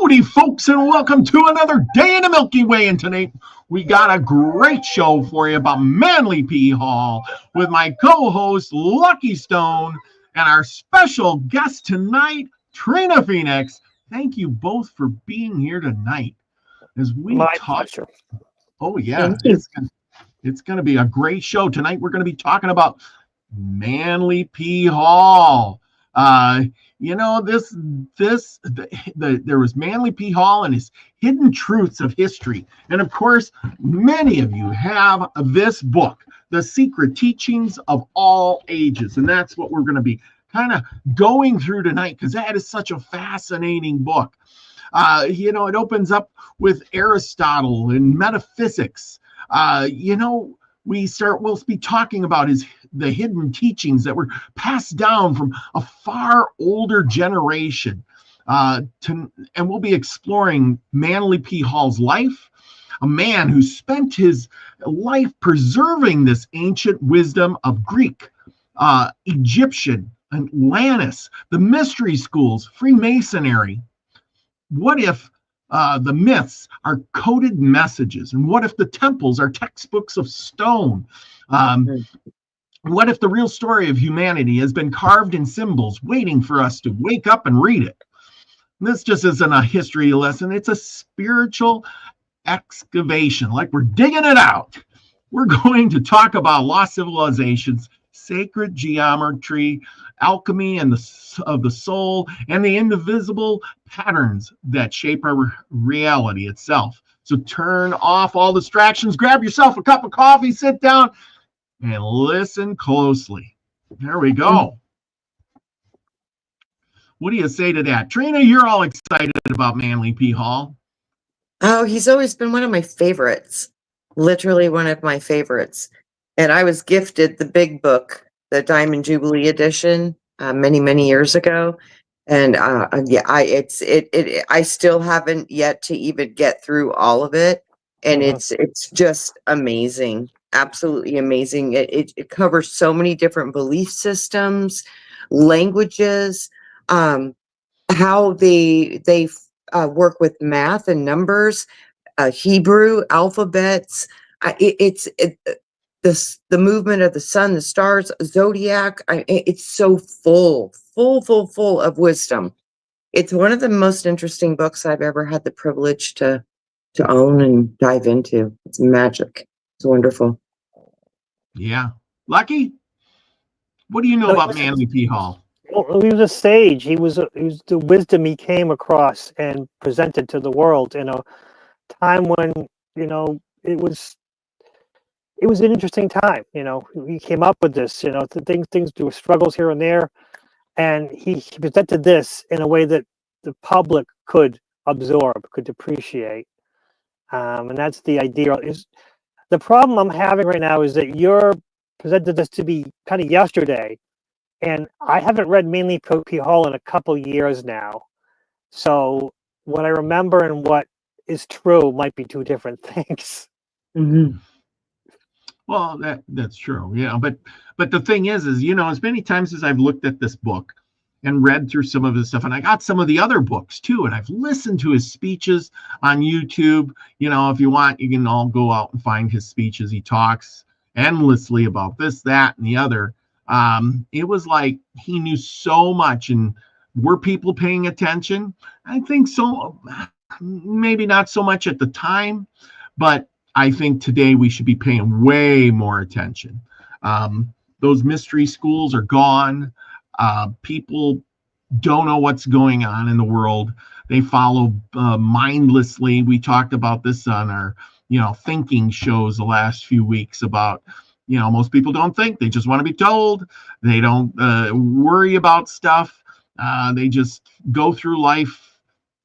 Howdy, folks, and welcome to another day in the Milky Way. And tonight we got a great show for you about Manly P. Hall with my co-host Lucky Stone and our special guest tonight, Trina Phoenix. Thank you both for being here tonight as we pleasure. Oh yeah, it's going to be a great show tonight. We're going to be talking about Manly P. Hall. There was Manly P. Hall and his Hidden Truths of History. And of course, many of you have this book, The Secret Teachings of All Ages. And that's what we're going to be kind of going through tonight, because that is such a fascinating book. It opens up with Aristotle and metaphysics. We'll be talking about the hidden teachings that were passed down from a far older generation. And we'll be exploring Manly P. Hall's life, a man who spent his life preserving this ancient wisdom of Greek, Egyptian, Atlantis, the mystery schools, Freemasonry. What if the myths are coded messages? And what if the temples are textbooks of stone? What if the real story of humanity has been carved in symbols, waiting for us to wake up and read it? This just isn't a history lesson. It's a spiritual excavation, like we're digging it out. We're going to talk about lost civilizations, sacred geometry, alchemy and of the soul, and the indivisible patterns that shape our reality itself. So turn off all distractions, grab yourself a cup of coffee, sit down, and listen closely. There we go. What do you say to that? Trina, you're all excited about Manly P. Hall. Oh, he's always been one of my favorites. Literally one of my favorites. And I was gifted the big book, the Diamond Jubilee edition, many, many years ago. And I still haven't yet to even get through all of it. And it's just amazing. Absolutely amazing. It covers so many different belief systems, languages, how they work with math and numbers, Hebrew alphabets. The movement of the sun, the stars, zodiac. It's so full of wisdom. It's one of the most interesting books I've ever had the privilege to own and dive into. It's magic. It's wonderful. Yeah. Lucky, what do you know about Manly P. Hall? Well, he was a sage. He was the wisdom he came across and presented to the world in a time when, it was an interesting time. He came up with this, there were struggles here and there. And he presented this in a way that the public could absorb, could appreciate. And that's the idea. The problem I'm having right now is that you're presented this to be kind of yesterday. And I haven't read Manly P. Hall in a couple years now. So what I remember and what is true might be two different things. Mm-hmm. Well, that's true. Yeah. But the thing is, as many times as I've looked at this book and read through some of his stuff, and I got some of the other books too, and I've listened to his speeches on YouTube. If you want, you can all go out and find his speeches. He talks endlessly about this, that, and the other. It was like he knew so much. And were people paying attention? I think so. Maybe not so much at the time, but I think today we should be paying way more attention. Those mystery schools are gone. People don't know what's going on in the world. They follow mindlessly. We talked about this on our, thinking shows the last few weeks about, most people don't think. They just want to be told. They don't worry about stuff. They just go through life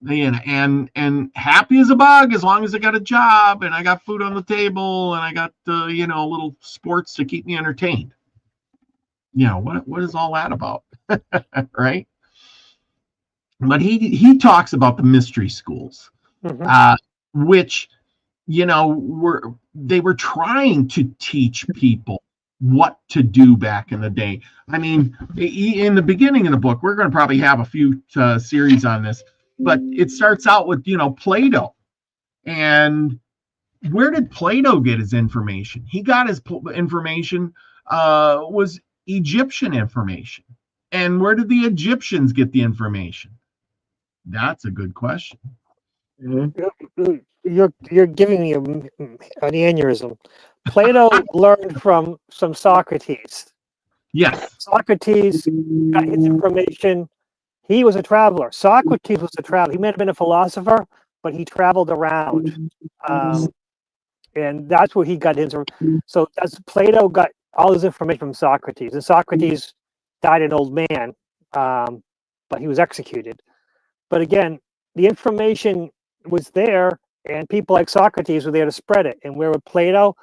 and happy as a bug as long as I got a job and I got food on the table and I got little sports to keep me entertained. What is all that about? Right? But he talks about the mystery schools, which they were trying to teach people what to do back in the day. I mean, in the beginning of the book, we're going to probably have a few series on this. but it starts out with, Plato. And where did Plato get his information? He got his information, was Egyptian information. And where did the Egyptians get the information? That's a good question. You're giving me an aneurysm. Plato learned from some Socrates. Yes. Socrates got his information. He was a traveler. Socrates was a traveler. He may have been a philosopher, but he traveled around. And that's where he got his. So that's Plato got all his information from Socrates. And Socrates died an old man, but he was executed. But again, the information was there, and people like Socrates were there to spread it. And where with Plato,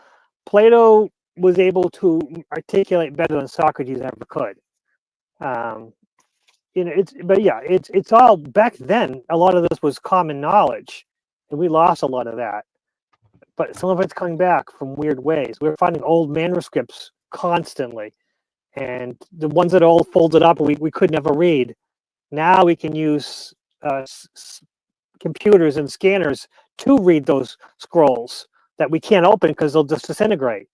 Plato was able to articulate better than Socrates ever could. It's all back then. A lot of this was common knowledge, and we lost a lot of that. But some of it's coming back from weird ways. We're finding old manuscripts constantly, and the ones that are all folded up we could never read. Now we can use computers and scanners to read those scrolls that we can't open because they'll just disintegrate.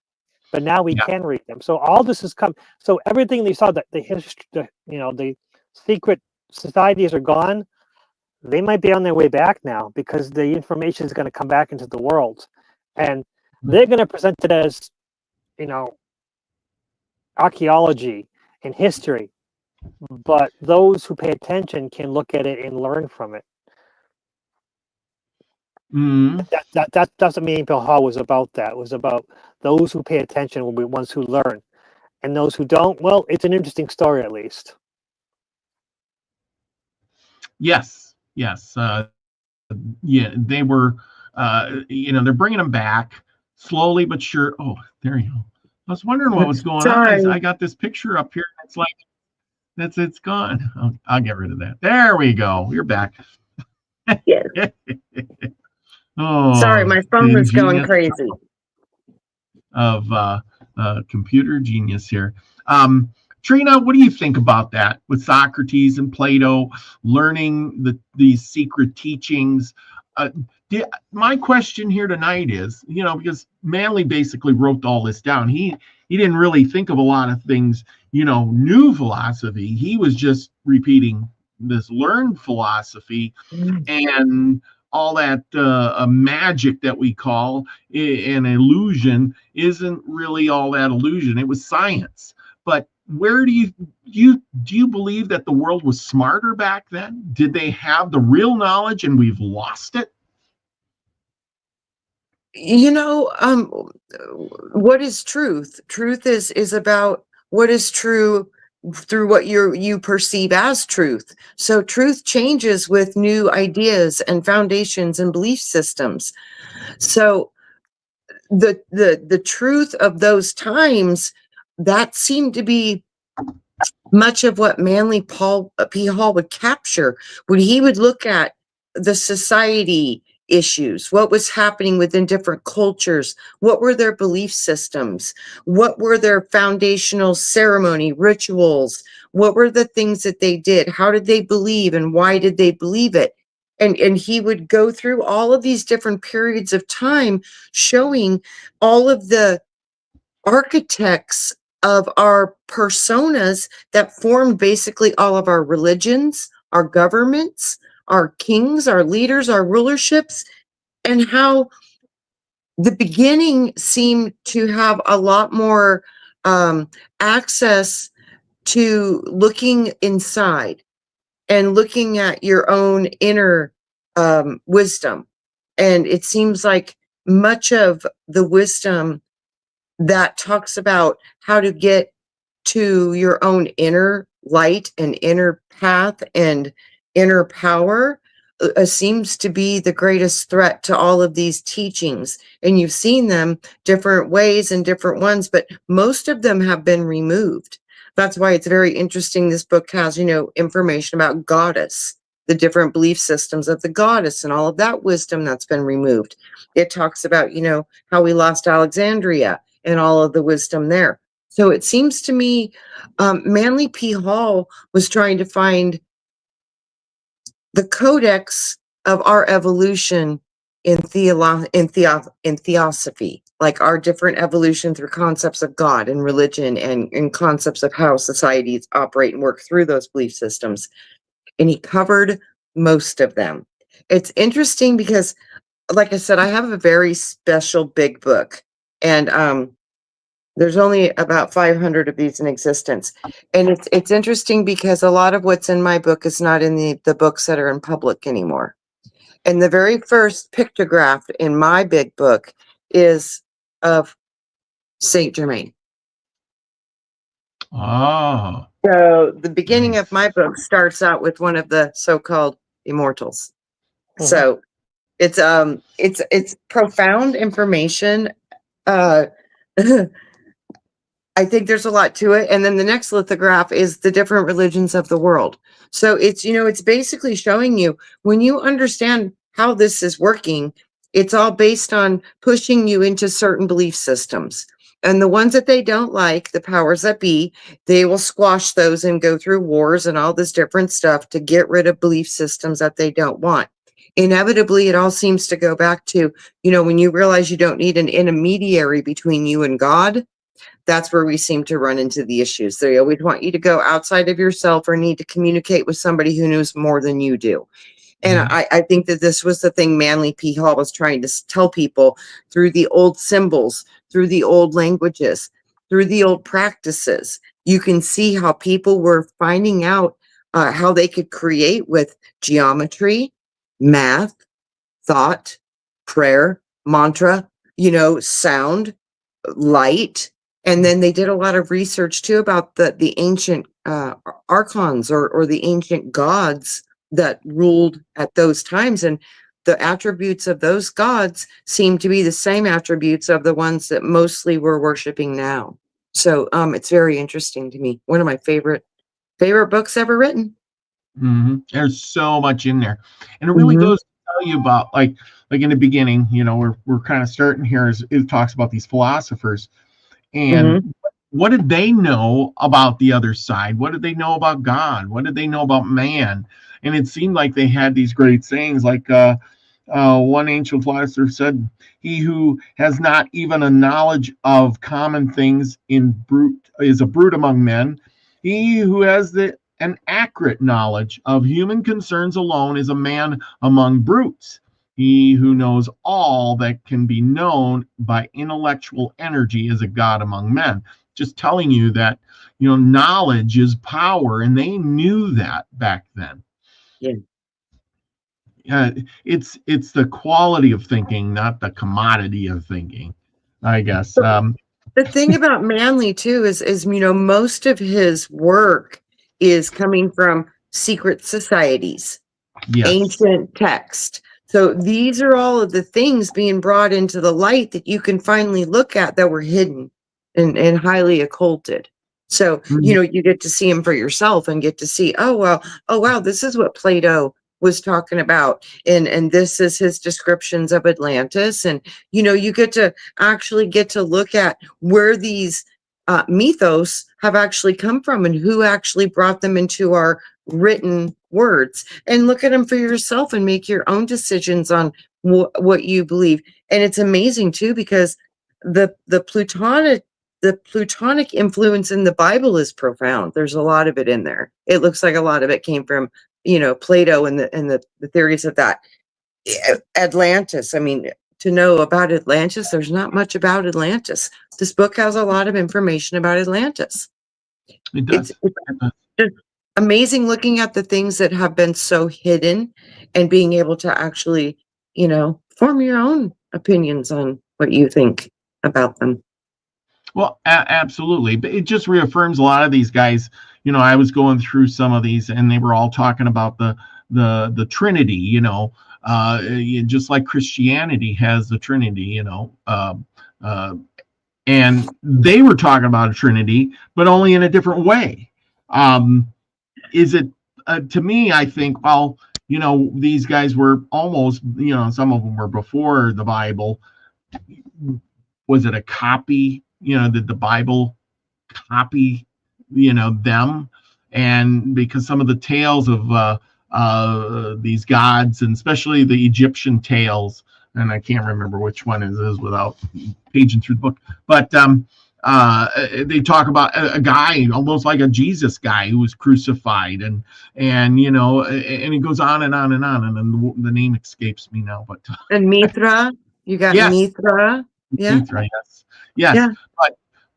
But now we can read them. So all this has come. So everything they saw, that the history, the secret societies are gone. They might be on their way back now because the information is going to come back into the world, and they're going to present it as, archaeology and history. But those who pay attention can look at it and learn from it. That's what Meaningful Hall was about. That was about those who pay attention will be ones who learn, and those who don't, well, it's an interesting story at least. Yes. They were, they're bringing them back slowly but sure. Oh, there you go. I was wondering what was going on. I got this picture up here. It's like, it's gone. Oh, I'll get rid of that. There we go. You're back. Yes. Oh, sorry, my phone was going crazy. Of computer genius here. Trina, what do you think about that with Socrates and Plato learning these secret teachings? My question here tonight is, because Manly basically wrote all this down. He didn't really think of a lot of things, new philosophy. He was just repeating this learned philosophy, and all that magic that we call an illusion isn't really all that illusion. It was science. But where do you believe that the world was smarter back then? Did they have the real knowledge and we've lost it? What is truth? Truth is about what is true through what you perceive as truth. So truth changes with new ideas and foundations and belief systems. So the truth of those times, that seemed to be much of what Manly P. Hall would capture when he would look at the society issues, what was happening within different cultures, what were their belief systems, what were their foundational ceremony rituals, what were the things that they did, how did they believe, and why did they believe it. And he would go through all of these different periods of time, showing all of the architects of our personas that formed basically all of our religions, our governments, our kings, our leaders, our rulerships, and how the beginning seemed to have a lot more access to looking inside and looking at your own inner wisdom. And it seems like much of the wisdom that talks about how to get to your own inner light and inner path and inner power seems to be the greatest threat to all of these teachings. And you've seen them different ways and different ones, but most of them have been removed. That's why it's very interesting. This book has, information about goddess, the different belief systems of the goddess and all of that wisdom that's been removed. It talks about, how we lost Alexandria and all of the wisdom there. So it seems to me Manly P. Hall was trying to find the codex of our evolution in theosophy, like our different evolution through concepts of God and religion and concepts of how societies operate and work through those belief systems. And he covered most of them. It's interesting because, like I said, I have a very special big book, and there's only about 500 of these in existence. And it's interesting because a lot of what's in my book is not in the books that are in public anymore. And the very first pictograph in my big book is of Saint Germain. Oh, So the beginning of nice. my book starts out with one of the so-called immortals. So it's profound information. Uh I think there's a lot to it. And then the next lithograph is the different religions of the world. So it's, it's basically showing you, when you understand how this is working, it's all based on pushing you into certain belief systems. And the ones that they don't like, the powers that be, they will squash those and go through wars and all this different stuff to get rid of belief systems that they don't want. Inevitably, it all seems to go back to, when you realize you don't need an intermediary between you and God, that's where we seem to run into the issues. They always want you to go outside of yourself or need to communicate with somebody who knows more than you do. And I think that this was the thing Manly P. Hall was trying to tell people through the old symbols, through the old languages, through the old practices. You can see how people were finding out how they could create with geometry, math, thought, prayer, mantra, sound, light. And then they did a lot of research too about the ancient archons or the ancient gods that ruled at those times. And the attributes of those gods seem to be the same attributes of the ones that mostly we're worshiping now. So it's very interesting to me. One of my favorite books ever written. There's so much in there, and it really goes to tell you about like in the beginning. We're kind of starting here. It talks about these philosophers, and what did they know about the other side? What did they know about God? What did they know about man? And it seemed like they had these great sayings, like one ancient philosopher said, "He who has not even a knowledge of common things is a brute among men. He who has an accurate knowledge of human concerns alone is a man among brutes. He who knows all that can be known by intellectual energy is a god among men." Just telling you that, knowledge is power, and they knew that back then. It's the quality of thinking, not the commodity of thinking, I guess. The thing about Manly too is most of his work is coming from secret societies, ancient text. So these are all of the things being brought into the light that you can finally look at that were hidden and highly occulted. So, you get to see them for yourself and get to see, oh, wow, this is what Plato was talking about. And this is his descriptions of Atlantis. And, you get to actually look at where these mythos have actually come from and who actually brought them into our written words, and look at them for yourself and make your own decisions on what you believe. And it's amazing too, because the Plutonic influence in the Bible is profound. There's a lot of it in there. It looks like a lot of it came from, Plato and the theories of that. Atlantis. I mean, to know about Atlantis, there's not much about Atlantis. This book has a lot of information about Atlantis. It does. It's just amazing looking at the things that have been so hidden and being able to actually, form your own opinions on what you think about them. Well, absolutely. But it just reaffirms a lot of these guys. I was going through some of these, and they were all talking about the Trinity. Just like Christianity has the Trinity. And they were talking about a Trinity, but only in a different way. Is it to me? I think, well, these guys were almost, some of them were before the Bible. Was it a copy? Did the Bible copy, them? And because some of the tales of these gods, and especially the Egyptian tales. And I can't remember which one it is without paging through the book. But they talk about a guy, almost like a Jesus guy, who was crucified, and and it goes on and on and on. And then the name escapes me now, but And Mithra, you got yes, Mithra. Yeah. Mithra, yes. Yeah.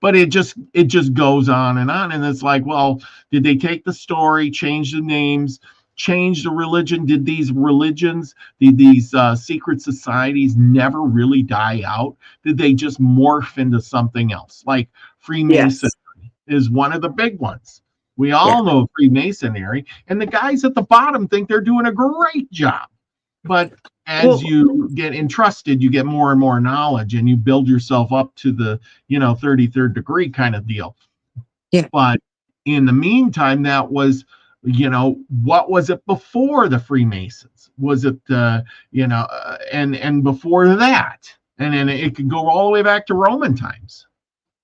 But it just goes on, and it's like, well, did they take the story, change the names, change the religion? Did these religions, these secret societies, never really die out? Did they just morph into something else? Like Freemasonry is one of the big ones. We all know Freemasonry, and the guys at the bottom think they're doing a great job. But as you get entrusted, you get more and more knowledge, and you build yourself up to the 33rd degree kind of deal. Yeah. But in the meantime, that was, what was it before the Freemasons? Was it and before that, and then it could go all the way back to Roman times.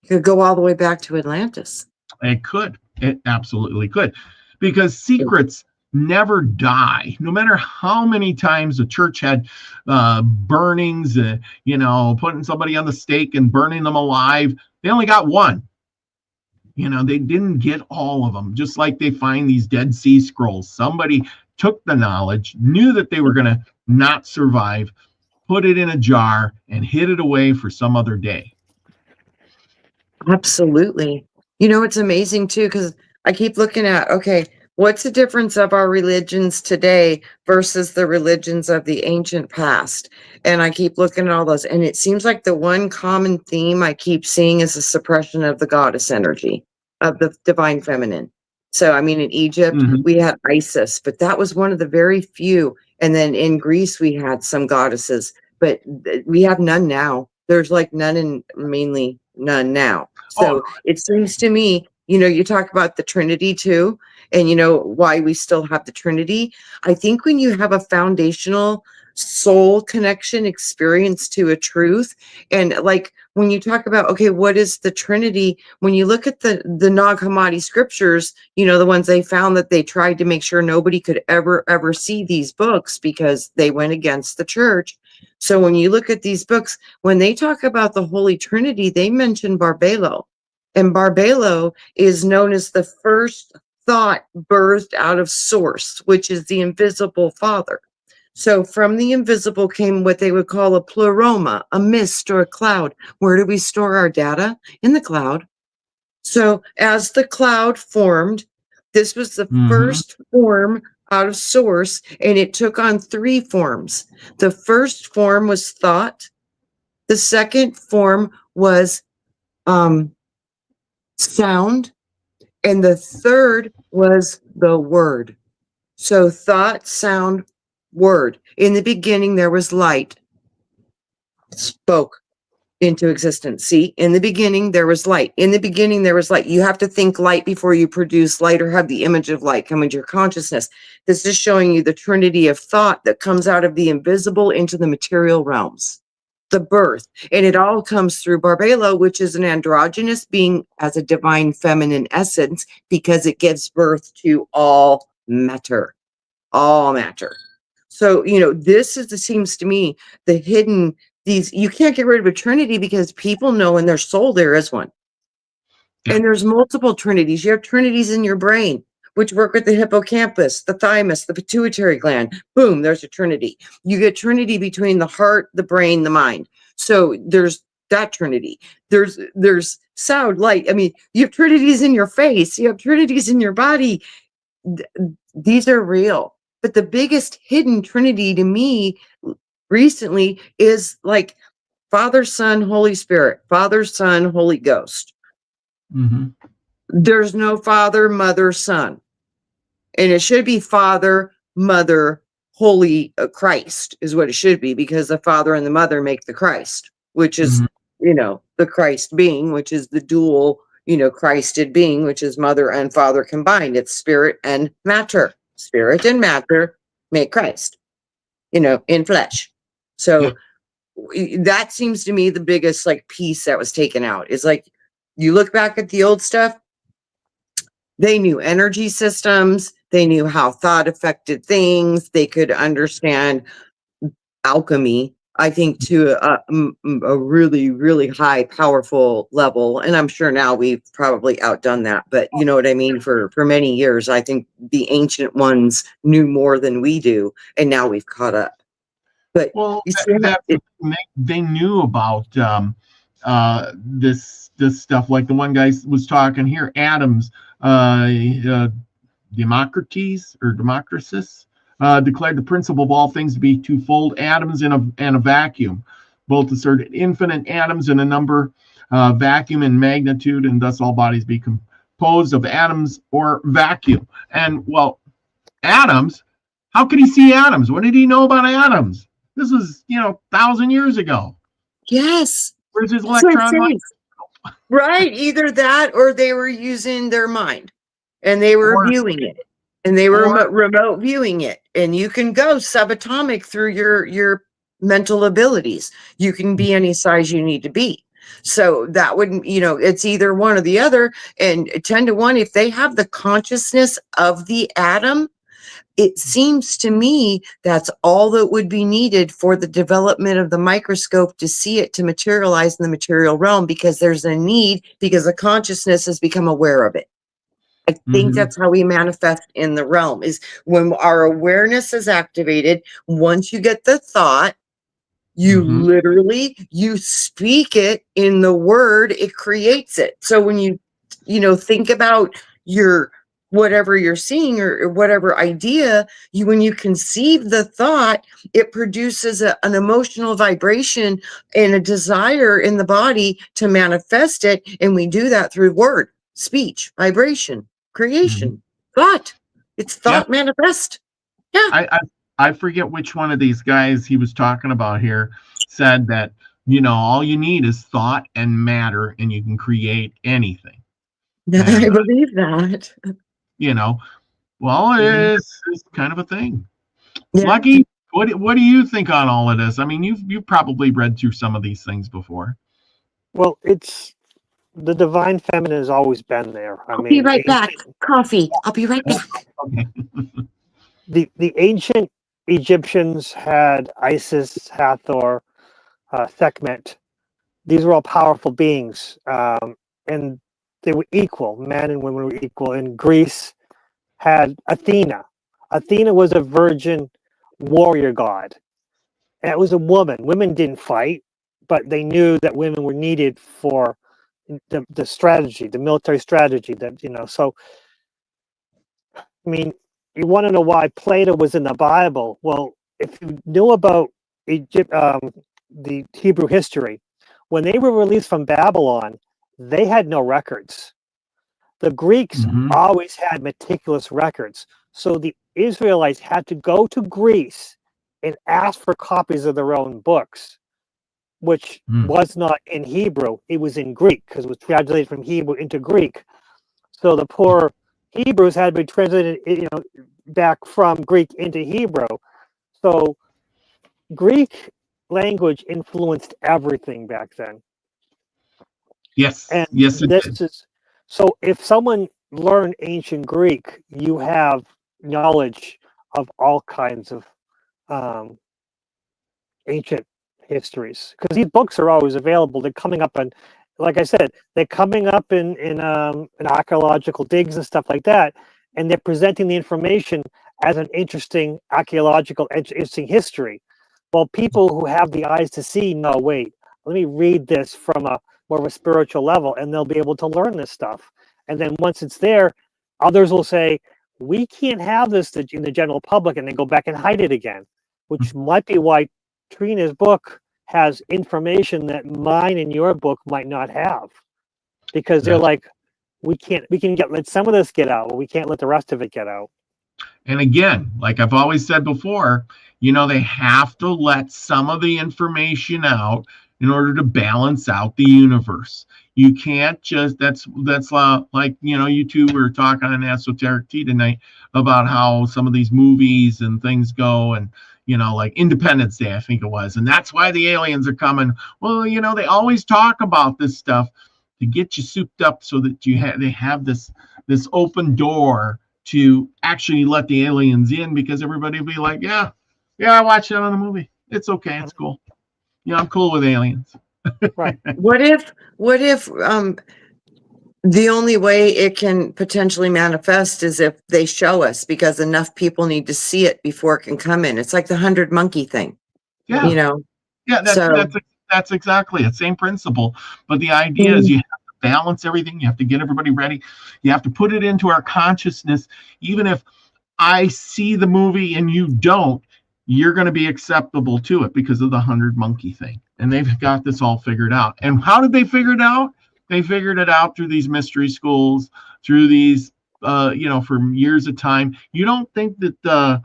It could go all the way back to Atlantis. It absolutely could, because secrets never die. No matter how many times the church had burnings, putting somebody on the stake and burning them alive, they only got one. They didn't get all of them. Just like they find these Dead Sea Scrolls. Somebody took the knowledge, knew that they were going to not survive, put it in a jar, and hid it away for some other day. Absolutely. It's amazing too, because I keep looking at, okay, what's the difference of our religions today versus the religions of the ancient past? And I keep looking at all those, and it seems like the one common theme I keep seeing is the suppression of the goddess energy, of the divine feminine. So, I mean, in Egypt, we had Isis, but that was one of the very few. And then in Greece, we had some goddesses, but we have none now. There's like none, and mainly none now. So it seems to me, you talk about the Trinity too, and why we still have the Trinity. I think when you have a foundational soul connection experience to a truth, and like when you talk about, okay, what is the Trinity? When you look at the Nag Hammadi scriptures, the ones they found, that they tried to make sure nobody could ever see these books because they went against the church. So when you look at these books, when they talk about the Holy Trinity, they mention Barbelo. And Barbelo is known as the first thought birthed out of source, which is the invisible Father. So from the invisible came what they would call a pleroma, a mist or a cloud. Where do we store our data? In the cloud. So as the cloud formed, this was the first form out of source, and it took on three forms. The first form was thought. The second form was sound. And the third was the word. So thought, sound, word. In the beginning, there was light. Spoke into existence. See, in the beginning, there was light. In the beginning, there was light. You have to think light before you produce light or have the image of light come into your consciousness. This is showing you the trinity of thought that comes out of the invisible into the material realms. The birth, and it all comes through Barbelo, which is an androgynous being as a divine feminine essence, because it gives birth to all matter. So this is, it seems to me, the hidden, these, you can't get rid of a trinity because people know in their soul there is one. And there's multiple trinities. You have trinities in your brain, which work with the hippocampus, the thymus, the pituitary gland. Boom, there's a trinity. You get trinity between the heart, the brain, the mind. So there's that trinity. There's sound, light. I mean, you have trinities in your face. You have trinities in your body. These are real. But the biggest hidden trinity to me recently is like Father, Son, Holy Spirit, Father, Son, Holy Ghost. There's no Father, Mother, Son. And it should be Father, Mother, Holy Christ is what it should be, because the Father and the Mother make the Christ, which is, the Christ being, which is the dual, Christed being, which is Mother and Father combined. It's spirit and matter. Spirit and matter make Christ, in flesh. So that seems to me the biggest piece that was taken out is you look back at the old stuff. They knew energy systems. They knew how thought affected things. They could understand alchemy, I think, to a really, really high, powerful level. And I'm sure now we've probably outdone that. But you know what I mean? For many years, I think the ancient ones knew more than we do, and now we've caught up. But Well, you see, they knew about this stuff. Like the one guy was talking here, atoms. Democritus declared the principle of all things to be twofold: atoms and a vacuum. Both asserted infinite atoms in a number, vacuum in magnitude, and thus all bodies be composed of atoms or vacuum. And well, atoms. How could he see atoms? What did he know about atoms? This was, 1,000 years ago. yes. Where's his electron? Right. Either that or they were using their mind and they were viewing it. And they were remote viewing it. And you can go subatomic through your mental abilities. You can be any size you need to be. So that wouldn't, it's either one or the other. And 10 to 1, if they have the consciousness of the atom, it seems to me that's all that would be needed for the development of the microscope to see it to materialize in the material realm, because there's a need, because the consciousness has become aware of it. I think that's how we manifest in the realm, is when our awareness is activated. Once you get the thought, you literally, you speak it in the word, it creates it. So when you think about your whatever you're seeing or whatever idea, when you conceive the thought, it produces an emotional vibration and a desire in the body to manifest it. And we do that through word, speech, vibration, creation, thought. It's thought manifest. Yeah. I forget which one of these guys he was talking about here said that, all you need is thought and matter and you can create anything. I believe that. Well, it's kind of a thing. Yeah. Lucky, what do you think on all of this? I mean, you've probably read through some of these things before. Well, it's the divine feminine has always been there. I'll be right back. Coffee. I'll be right back. Okay. The ancient Egyptians had Isis, Hathor, Sekhmet. These were all powerful beings, and they were equal. Men and women were equal. And Greece had Athena. Athena was a virgin warrior god. And it was a woman. Women didn't fight, but they knew that women were needed for the strategy, the military strategy. So, I mean, you want to know why Plato was in the Bible? Well, if you knew about Egypt, the Hebrew history, when they were released from Babylon, they had no records. The Greeks always had meticulous records. So the Israelites had to go to Greece and ask for copies of their own books, which was not in Hebrew. It was in Greek because it was translated from Hebrew into Greek. So the poor Hebrews had been translated, back from Greek into Hebrew. So Greek language influenced everything back then. Yes. And yes. So if someone learned ancient Greek, you have knowledge of all kinds of ancient histories, because these books are always available. They're coming up, and like I said, they're coming up in archaeological digs and stuff like that, and they're presenting the information as an interesting archaeological, interesting history. Well, people who have the eyes to see, no, wait, let me read this from a more of a spiritual level, and they'll be able to learn this stuff. And then once it's there, others will say, we can't have this in the general public, and then go back and hide it again, which might be why Trina's book has information that mine and your book might not have, because they're like, we can let some of this get out, but we can't let the rest of it get out. And again, like I've always said before, they have to let some of the information out in order to balance out the universe. You can't just, that's like, you two were talking on Esoteric Tea tonight about how some of these movies and things go, and, like Independence Day, I think it was. And that's why the aliens are coming. Well, they always talk about this stuff to get you souped up so that they have this this open door to actually let the aliens in, because everybody will be like, yeah, I watched that on the movie. It's okay. It's cool. Yeah, I'm cool with aliens. Right. What if the only way it can potentially manifest is if they show us, because enough people need to see it before it can come in. It's like the 100 monkey thing, Yeah. you know? Yeah, So that's exactly it. Same principle. But the idea is mm, you have to balance everything. You have to get everybody ready. You have to put it into our consciousness. Even if I see the movie and you don't, you're going to be acceptable to it because of the 100 monkey thing. And they've got this all figured out. And how did they figure it out? They figured it out through these mystery schools, through these, for years of time. You don't think that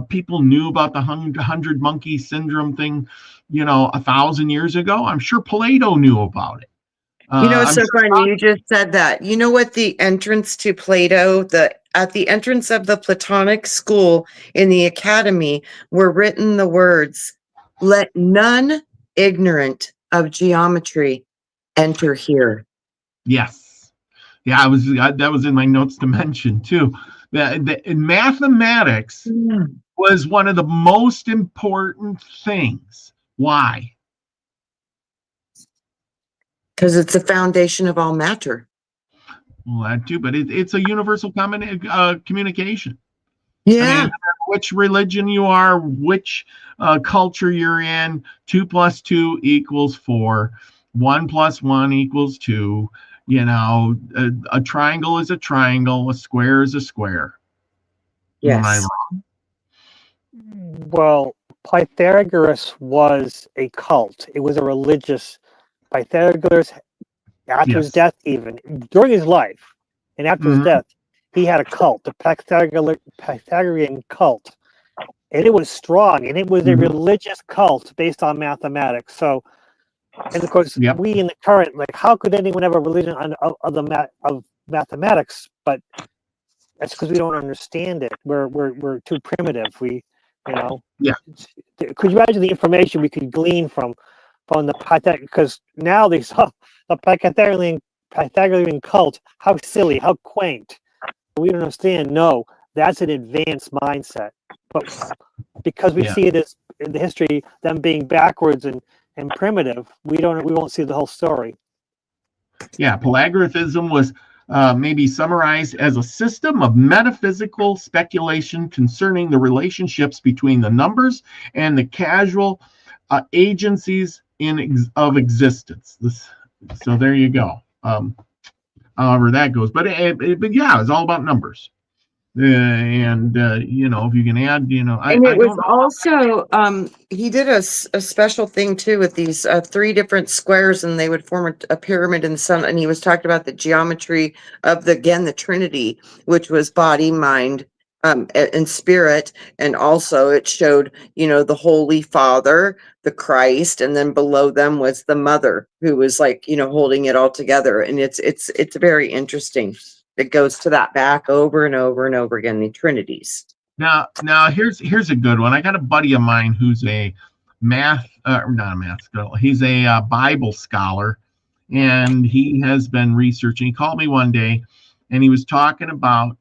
people knew about the 100 monkey syndrome thing, 1,000 years ago? I'm sure Plato knew about it. it's I'm so sure. funny you just said that. You know what, the entrance to Plato, at the entrance of the Platonic school in the academy were written the words, "Let none ignorant of geometry enter here." Yes. Yeah, that was in my notes to mention too. In mathematics was one of the most important things. Why? Because it's the foundation of all matter. Well, that too, but it's a universal communication. I mean, no Yeah. matter which religion you are, which culture you're in, 2 + 2 = 4. 1 + 1 = 2. A triangle is a triangle. A square is a square. Am I Yes. wrong? Well, Pythagoras was a cult. It was a religious. Pythagoras, after his Yes. death, even during his life, and after his Mhm. death, he had a cult, the Pythagorean cult, and it was strong, and it was a Mhm. religious cult based on mathematics. So, and of course, Yep. we in the current, like, how could anyone have a religion of mathematics? But that's because we don't understand it. We're too primitive. Yeah. Could you imagine the information we could glean from the Pythagorean? Because now they saw the Pythagorean cult. How silly, how quaint. We don't understand. No, that's an advanced mindset. But because we Yeah. see it as in the history, them being backwards and primitive, we won't see the whole story. Yeah. Pelagianism was maybe summarized as a system of metaphysical speculation concerning the relationships between the numbers and the causal agencies of existence. So there you go. However that goes, but yeah, it's all about numbers. And if you can add, And I it was don't know. also, he did a special thing too with these 3 different squares, and they would form a pyramid in the sun. And he was talking about the geometry of the Trinity, which was body, mind, and spirit. And also it showed, the Holy Father, the Christ, and then below them was the Mother, who was like, holding it all together. And it's very interesting. It goes to that back over and over and over again, the Trinities. Now here's a good one. I got a buddy of mine who's a not a math scholar. He's a Bible scholar, and he has been researching. He called me one day, and he was talking about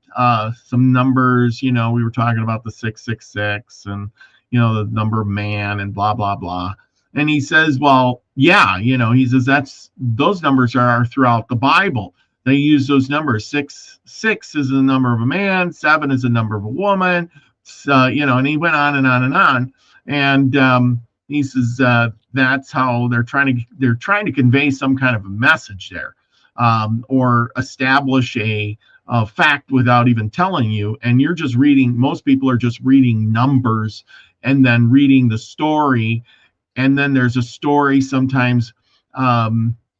some numbers. We were talking about the 666 and the number of man and blah blah blah. And he says, well, yeah, he says those numbers are throughout the Bible. They use those numbers. Six is the number of a man, 7 is the number of a woman. So, and he went on and on and on. And he says that's how they're trying to convey some kind of a message there, or establish a fact without even telling you. And you're just reading. Most people are just reading numbers and then reading the story. And then there's a story sometimes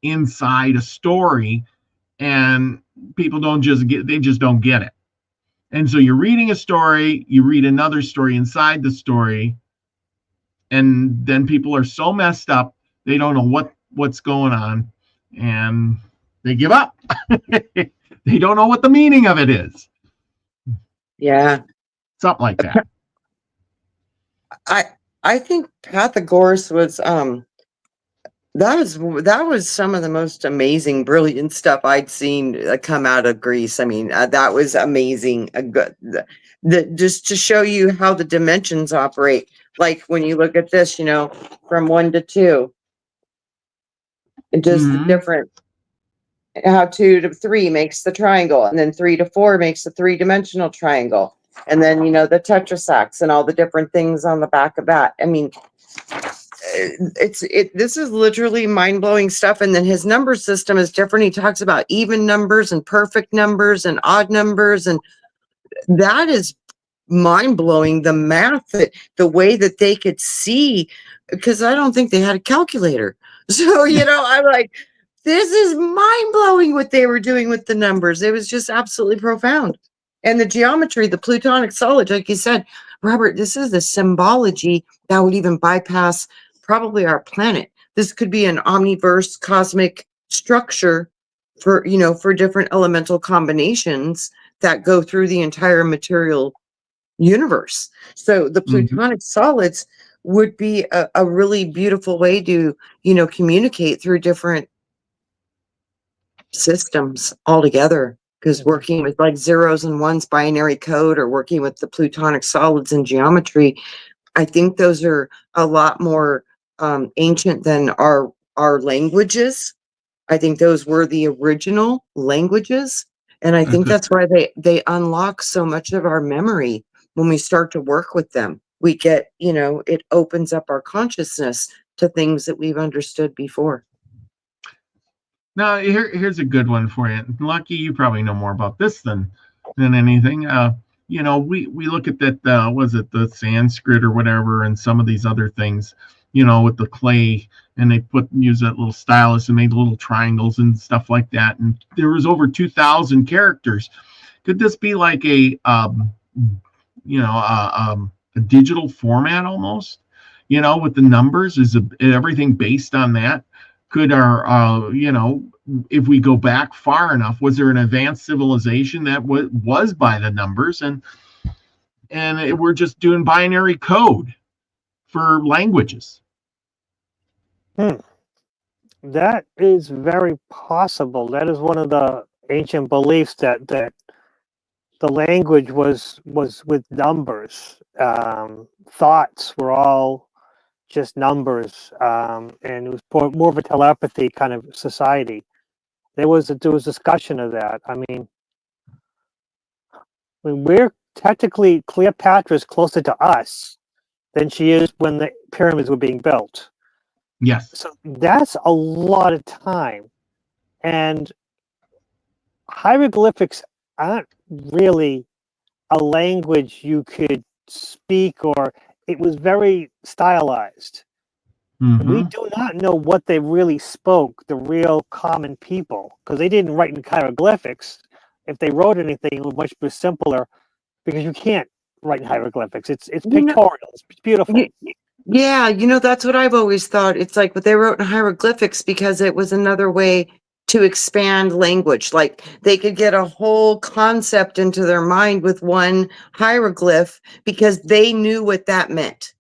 inside a story, and people they just don't get it. And so you're reading a story, you read another story inside the story, and then people are so messed up they don't know what's going on, and they give up. They don't know what the meaning of it is. Yeah. Something like that. I think Pythagoras was That was some of the most amazing, brilliant stuff I'd seen come out of Greece. I mean, that was amazing. Just to show you how the dimensions operate. Like when you look at this, you know, from 1 to 2, it just different. How 2 to 3 makes the triangle, and then 3 to 4 makes the 3-dimensional triangle, and then, you know, the tetrasax and all the different things on the back of that. I mean, this is literally mind-blowing stuff. And then his number system is different. He talks about even numbers and perfect numbers and odd numbers, and that is mind-blowing. The math, the way that they could see, because I don't think they had a calculator. So, you know, I'm like, this is mind-blowing what they were doing with the numbers. It was just absolutely profound. And the geometry, the plutonic solids, like you said, Robert, this is the symbology that would even bypass probably our planet. This could be an omniverse cosmic structure for, you know, for different elemental combinations that go through the entire material universe. So the plutonic solids would be a really beautiful way to, you know, communicate through different systems altogether. Because working with like zeros and ones binary code, or working with the plutonic solids and geometry, I think those are a lot more ancient than our languages. I think those were the original languages, and I think that's why they unlock so much of our memory when we start to work with them. We get, you know, it opens up our consciousness to things that we've understood before. Now, here's a good one for you. Lucky, you probably know more about this than anything. You know, we look at that, was it the Sanskrit or whatever, and some of these other things, you know, with the clay, and they use that little stylus and made little triangles and stuff like that. And there was over 2,000 characters. Could this be like a, you know, a digital format almost? You know, with the numbers, is everything based on that? Could our, you know, if we go back far enough, was there an advanced civilization that was by the numbers, and we're just doing binary code for languages? That is very possible. That is one of the ancient beliefs, that the language was with numbers. Thoughts were all just numbers, and it was more of a telepathy kind of society. There was discussion of that. I mean, when we're technically, Cleopatra's closer to us than she is when the pyramids were being built. Yes. So that's a lot of time, and hieroglyphics aren't really a language you could speak, or it was very stylized. We do not know what they really spoke, the real common people, because they didn't write in hieroglyphics. If they wrote anything, it was much more simpler, because you can't write in hieroglyphics. It's pictorial. It's beautiful. Yeah, you know, that's what I've always thought. It's like, but they wrote in hieroglyphics because it was another way to expand language. Like they could get a whole concept into their mind with one hieroglyph, because they knew what that meant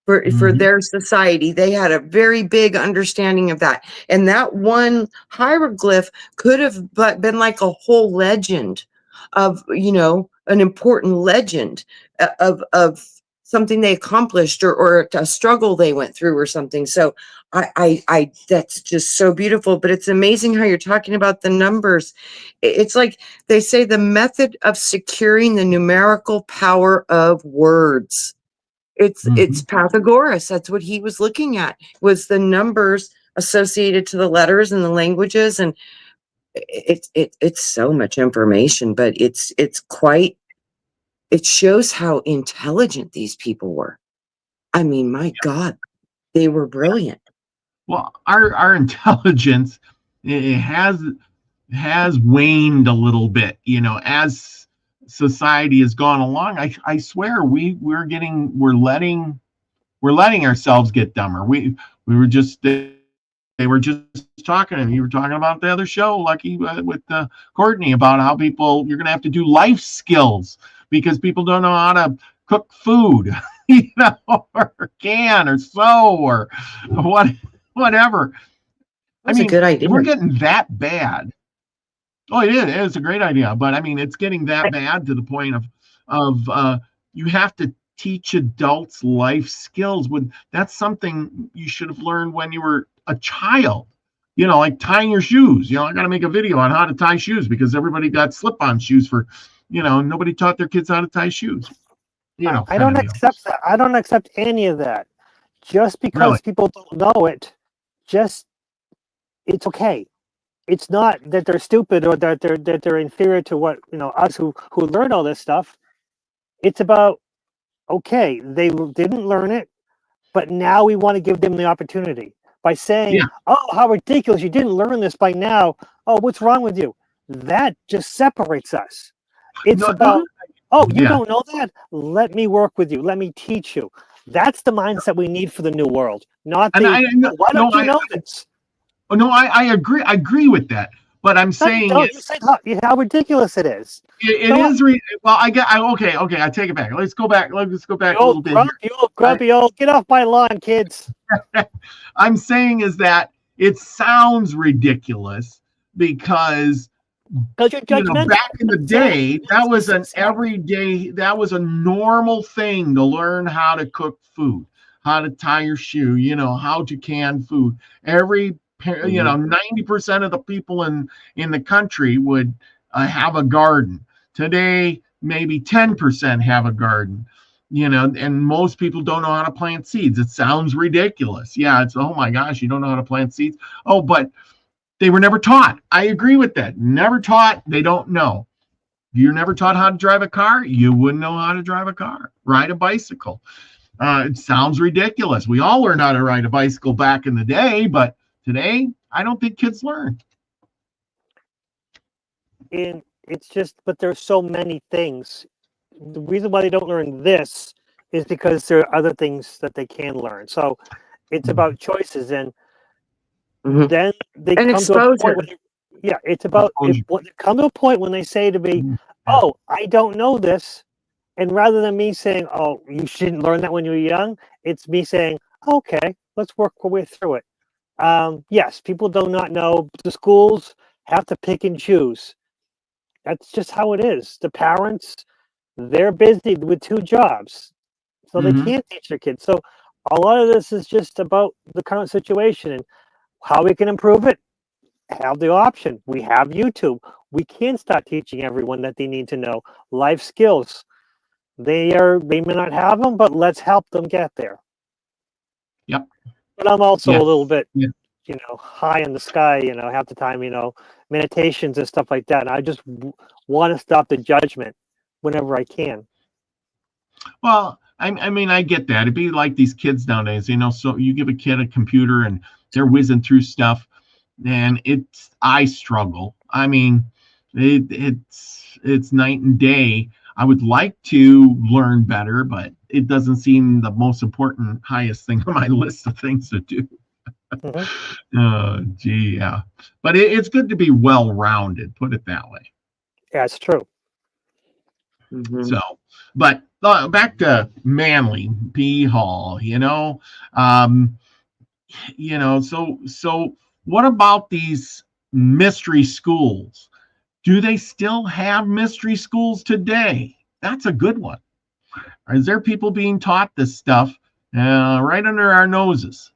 for their society. They had a very big understanding of that. And that one hieroglyph could have been like a whole legend of, you know, an important legend of something they accomplished, or a struggle they went through or something. So I that's just so beautiful. But it's amazing how you're talking about the numbers. It's like they say, the method of securing the numerical power of words. It's Pythagoras. That's what he was looking at, was the numbers associated to the letters and the languages. And it's so much information, but it shows how intelligent these people were. I mean, my God, they were brilliant. Well, our intelligence, it has waned a little bit, you know, as society has gone along. I swear we're letting ourselves get dumber. We were just, they were just talking, and you were talking about the other show, Lucky, with Courtney, about how you're going to have to do life skills because people don't know how to cook food, you know, or can or sew or whatever. That's a good idea. if we're getting that bad. Oh, it is. It's a great idea, but I mean, it's getting that bad to the point of you have to teach adults life skills. That's something you should have learned when you were a child. Like tying your shoes. I got to make a video on how to tie shoes because everybody got slip-on shoes for, nobody taught their kids how to tie shoes. I don't accept that. I don't accept any of that. Just because Really? people don't know it, it's okay. It's not that they're stupid or that they're inferior to what us who learn all this stuff. It's about, okay, they didn't learn it, but now we want to give them the opportunity by saying, Yeah. "Oh, how ridiculous! You didn't learn this by now. Oh, what's wrong with you?" That just separates us. It's about, oh, you don't know that? Let me work with you. Let me teach you. That's the mindset we need for the new world. Not the, why don't you know this? Oh, no, I agree. I agree with that. But I'm saying you said how ridiculous it is. It is. Well, okay. I take it back. Let's go back. Let's go back a little bit. Grumpy old, get off my lawn, kids. I'm saying is that it sounds ridiculous because you're judgmental. Back in the day, that was that was a normal thing to learn how to cook food, how to tie your shoe, how to can food. Every 90% of the people in the country would have a garden. Today, maybe 10% have a garden, and most people don't know how to plant seeds. It sounds ridiculous. Yeah, it's, oh my gosh, you don't know how to plant seeds. Oh, but they were never taught. I agree with that. Never taught. They don't know. If you're never taught how to drive a car, you wouldn't know how to drive a car, ride a bicycle. It sounds ridiculous. We all learned how to ride a bicycle back in the day, but today, I don't think kids learn. And it's just, but there's so many things. The reason why they don't learn this is because there are other things that they can learn. So it's about choices, and then they come to a point. It's about come to a point when they say to me, "Oh, I don't know this," and rather than me saying, "Oh, you shouldn't learn that when you were young," it's me saying, "Okay, let's work our way through it." Yes, people do not know. The schools have to pick and choose. That's just how it is. The parents, they're busy with 2 jobs, so they can't teach their kids. So a lot of this is just about the current situation and how we can improve it. Have the option. We have YouTube. We can start teaching everyone that they need to know life skills. They may not have them, but let's help them get there. Yep. But I'm also a little bit, high in the sky, half the time, meditations and stuff like that. And I just want to stop the judgment whenever I can. Well, I mean, I get that. It'd be like these kids nowadays, so you give a kid a computer and they're whizzing through stuff, and I struggle. I mean, it's night and day. I would like to learn better, but it doesn't seem the most important, highest thing on my list of things to do. Oh, gee, yeah. But it's good to be well-rounded, put it that way. Yeah, it's true. So, but back to Manly, P. Hall, so what about these mystery schools? Do they still have mystery schools today? That's a good one. Is there people being taught this stuff right under our noses?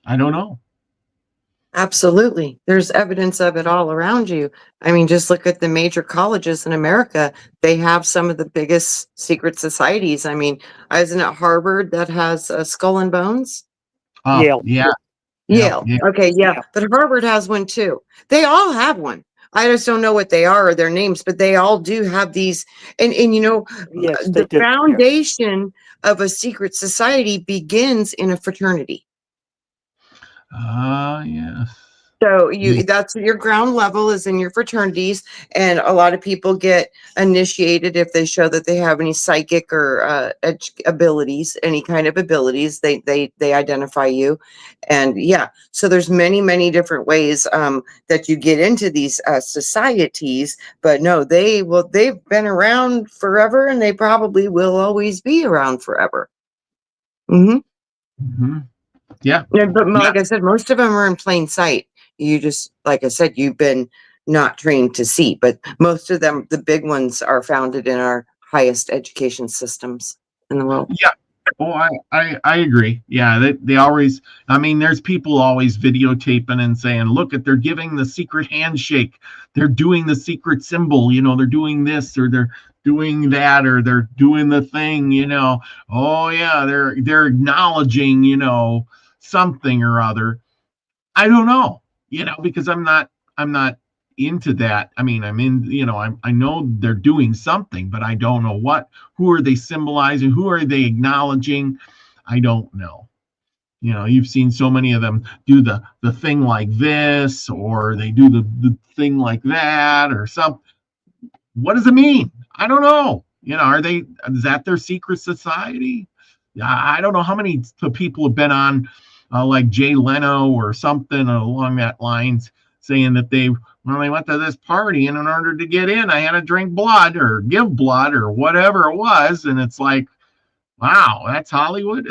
I don't know. Absolutely. There's evidence of it all around you. I mean, just look at the major colleges in America. They have some of the biggest secret societies. I mean, isn't it Harvard that has Skull and Bones? Yale. Yeah. Yale. Okay, yeah. But Harvard has one too. They all have one. I just don't know what they are or their names, but they all do have these. And yes, the foundation of a secret society begins in a fraternity. Yes. So that's your ground level is in your fraternities, and a lot of people get initiated if they show that they have any psychic or abilities, any kind of abilities. They identify you, and so there's many different ways that you get into these societies. But no, they've been around forever, and they probably will always be around forever. Yeah. Yeah, but Yeah. like I said, most of them are in plain sight. You just, like I said, you've been not trained to see, but most of them, the big ones, are founded in our highest education systems in the world. Yeah. Oh, I agree. Yeah, they always, I mean, there's people always videotaping and saying, look at, they're giving the secret handshake. They're doing the secret symbol, they're doing this or they're doing that or they're doing the thing, Oh yeah, they're acknowledging, something or other. I don't know, because I'm not into that. I mean, I'm in, I know they're doing something, but I don't know what. Who are they symbolizing? Who are they acknowledging? I don't know. You've seen so many of them do the thing like this, or they do the thing like that, or something. What does it mean? I don't know. Is that their secret society? I don't know how many people have been on, like Jay Leno or something along that lines, saying that they went to this party and in order to get in, I had to drink blood or give blood or whatever it was. And it's like, wow, that's Hollywood.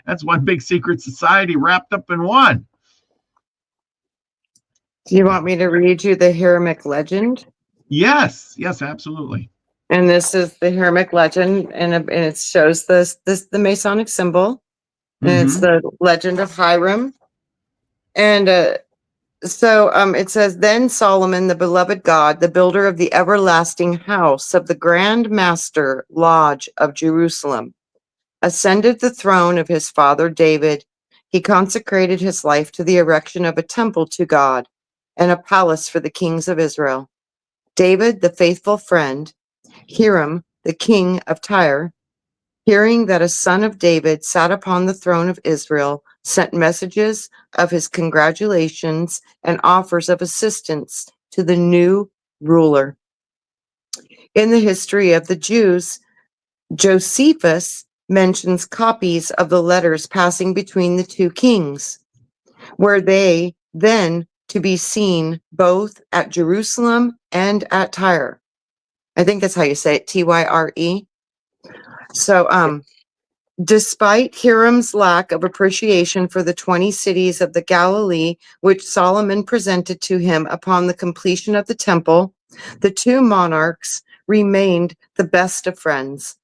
That's one big secret society wrapped up in one. Do you want me to read you the Hiramic legend? Yes, absolutely. And this is the Hiramic legend, and it shows the Masonic symbol, and it's the legend of Hiram. And it says, then Solomon, the beloved God, the builder of the everlasting house of the Grand Master Lodge of Jerusalem, ascended the throne of his father David. He consecrated his life to the erection of a temple to God and a palace for the kings of Israel. David, the faithful friend, Hiram, the king of Tyre, hearing that a son of David sat upon the throne of Israel, sent messages of his congratulations and offers of assistance to the new ruler. In the history of the Jews, Josephus mentions copies of the letters passing between the two kings, where they then to be seen both at Jerusalem and at Tyre. I think that's how you say it, Tyre. So, despite Hiram's lack of appreciation for the 20 cities of the Galilee, which Solomon presented to him upon the completion of the temple, the two monarchs remained the best of friends.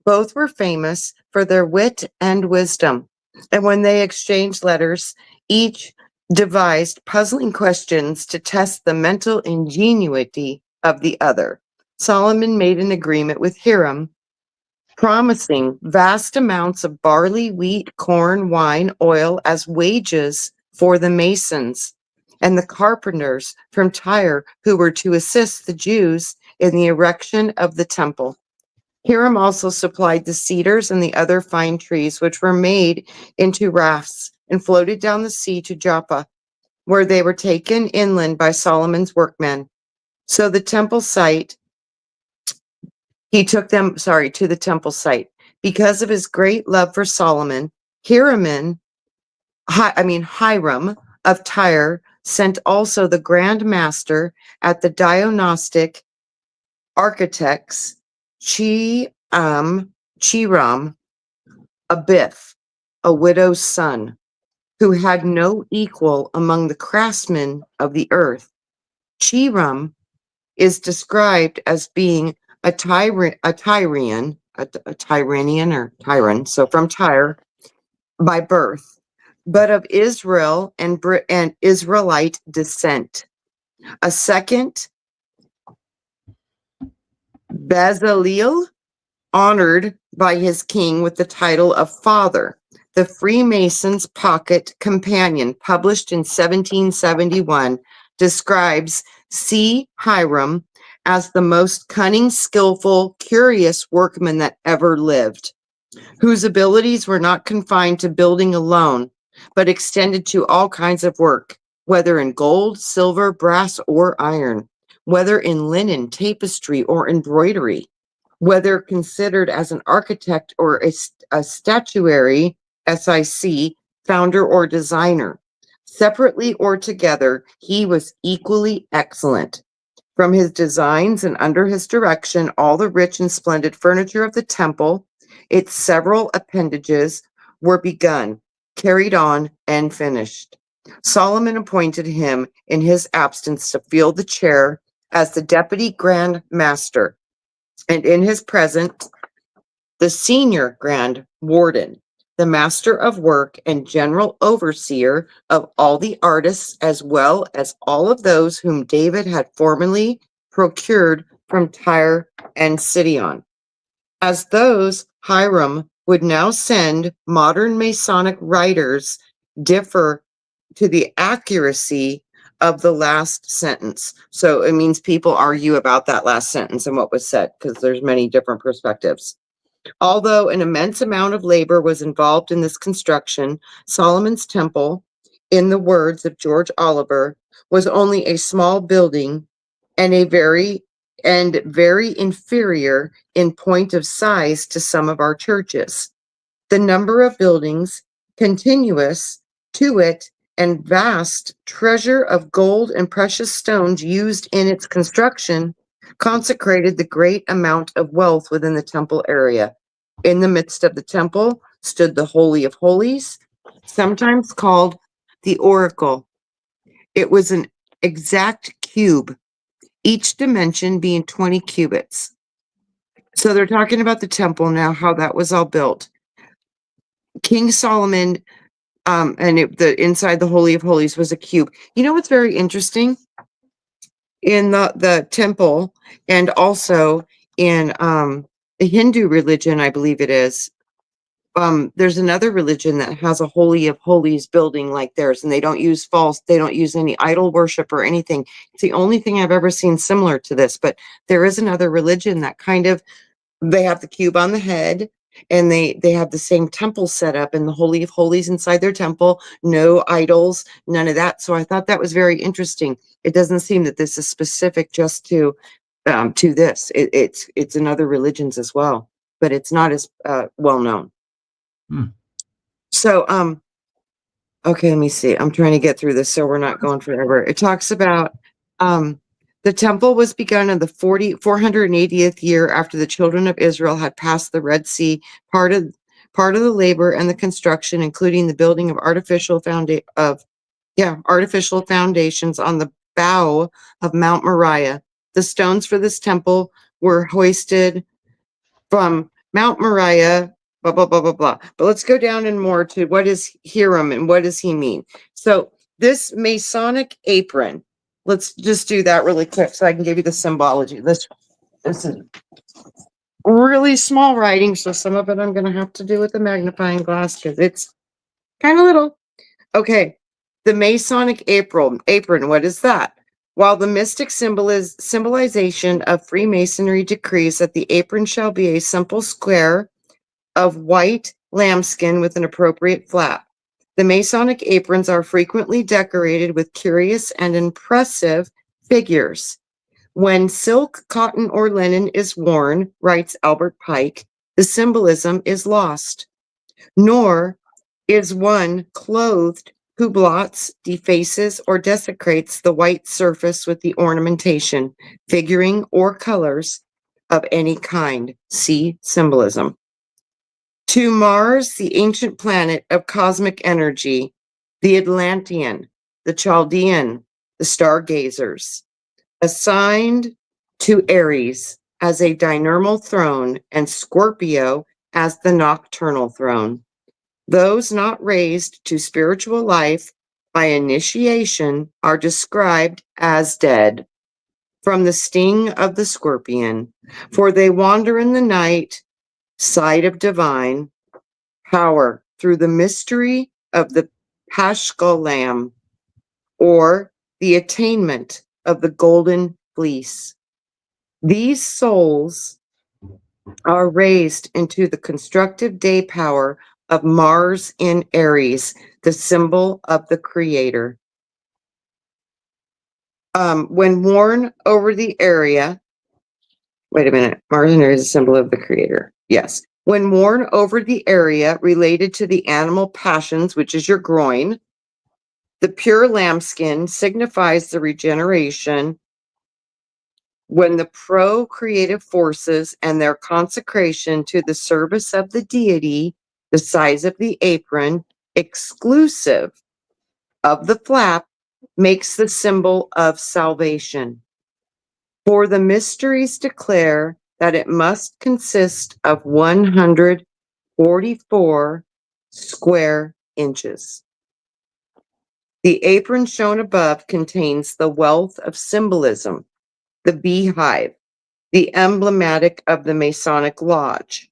Both were famous for their wit and wisdom, and when they exchanged letters, each devised puzzling questions to test the mental ingenuity of the other. Solomon made an agreement with Hiram, promising vast amounts of barley, wheat, corn, wine, oil as wages for the masons and the carpenters from Tyre who were to assist the Jews in the erection of the temple. Hiram also supplied the cedars and the other fine trees, which were made into rafts and floated down the sea to Joppa, where they were taken inland by Solomon's workmen. So the temple site, he took them, to the temple site. Because of his great love for Solomon, Hiram of Tyre sent also the Grand Master at the Diagnostic architects, Chiram, a Biff, a widow's son, who had no equal among the craftsmen of the earth. Chiram is described as being a Tyrian, so from Tyre by birth, but of Israel and Israelite descent. A second, Bezaleel, honored by his king with the title of Father. The Freemason's Pocket Companion, published in 1771, describes C. Hiram as the most cunning, skillful, curious workman that ever lived, whose abilities were not confined to building alone, but extended to all kinds of work, whether in gold, silver, brass, or iron, whether in linen, tapestry, or embroidery, whether considered as an architect or a statuary, SIC, founder or designer. Separately or together, he was equally excellent. From his designs and under his direction, all the rich and splendid furniture of the temple, its several appendages, were begun, carried on, and finished. Solomon appointed him in his absence to fill the chair as the deputy grand master, and in his presence, the senior grand warden, the master of work and general overseer of all the artists, as well as all of those whom David had formerly procured from Tyre and Sidon. As those Hiram would now send modern Masonic writers differ to the accuracy of the last sentence. So it means people argue about that last sentence and what was said, because there's many different perspectives. Although an immense amount of labor was involved in this construction, Solomon's Temple, in the words of George Oliver, was only a small building and very inferior in point of size to some of our churches. The number of buildings continuous to it and vast treasure of gold and precious stones used in its construction consecrated the great amount of wealth within the temple area. In the midst of the temple stood the Holy of Holies, sometimes called the Oracle. It was an exact cube, each dimension being 20 cubits. So they're talking about the temple now, how that was all built. King Solomon, inside the Holy of Holies was a cube. You know what's very interesting? In the temple, and also in the Hindu religion, I believe it is, there's another religion that has a Holy of Holies building like theirs, and they don't use any idol worship or anything. It's the only thing I've ever seen similar to this, but there is another religion that they have the cube on the head, and they have the same temple set up in the Holy of Holies inside their temple, no idols, none of that. So I thought that was very interesting. It doesn't seem that this is specific just to this. It's in other religions as well, but it's not as well known. So, okay, let me see. I'm trying to get through this so we're not going forever. It talks about the temple was begun in the 480th year after the children of Israel had passed the Red Sea. Part of the labor and the construction, including the building of artificial foundations on the bow of Mount Moriah. The stones for this temple were hoisted from Mount Moriah, blah, blah, blah, blah, blah. But let's go down and more to what is Hiram and what does he mean? So this Masonic apron, let's just do that really quick so I can give you the symbology. This is really small writing, so some of it I'm going to have to do with a magnifying glass because it's kind of little. Okay, the Masonic apron, what is that? While the mystic symbolization of Freemasonry decrees that the apron shall be a simple square of white lambskin with an appropriate flap. The Masonic aprons are frequently decorated with curious and impressive figures. When silk, cotton, or linen is worn, writes Albert Pike, the symbolism is lost. Nor is one clothed who blots, defaces, or desecrates the white surface with the ornamentation, figuring, or colors of any kind. See symbolism. To Mars, the ancient planet of cosmic energy, the Atlantean, the Chaldean, the stargazers, assigned to Aries as a diurnal throne and Scorpio as the nocturnal throne. Those not raised to spiritual life by initiation are described as dead from the sting of the scorpion, for they wander in the night, sight of divine power through the mystery of the Paschal Lamb, or the attainment of the golden fleece. These souls are raised into the constructive day power of Mars in Aries, the symbol of the Creator. When worn over the area, wait a minute, Mars in Aries is a symbol of the Creator. Yes. When worn over the area related to the animal passions, which is your groin, the pure lambskin signifies the regeneration when the procreative forces and their consecration to the service of the deity, the size of the apron, exclusive of the flap, makes the symbol of salvation. For the mysteries declare that it must consist of 144 square inches. The apron shown above contains the wealth of symbolism, the beehive, the emblematic of the Masonic Lodge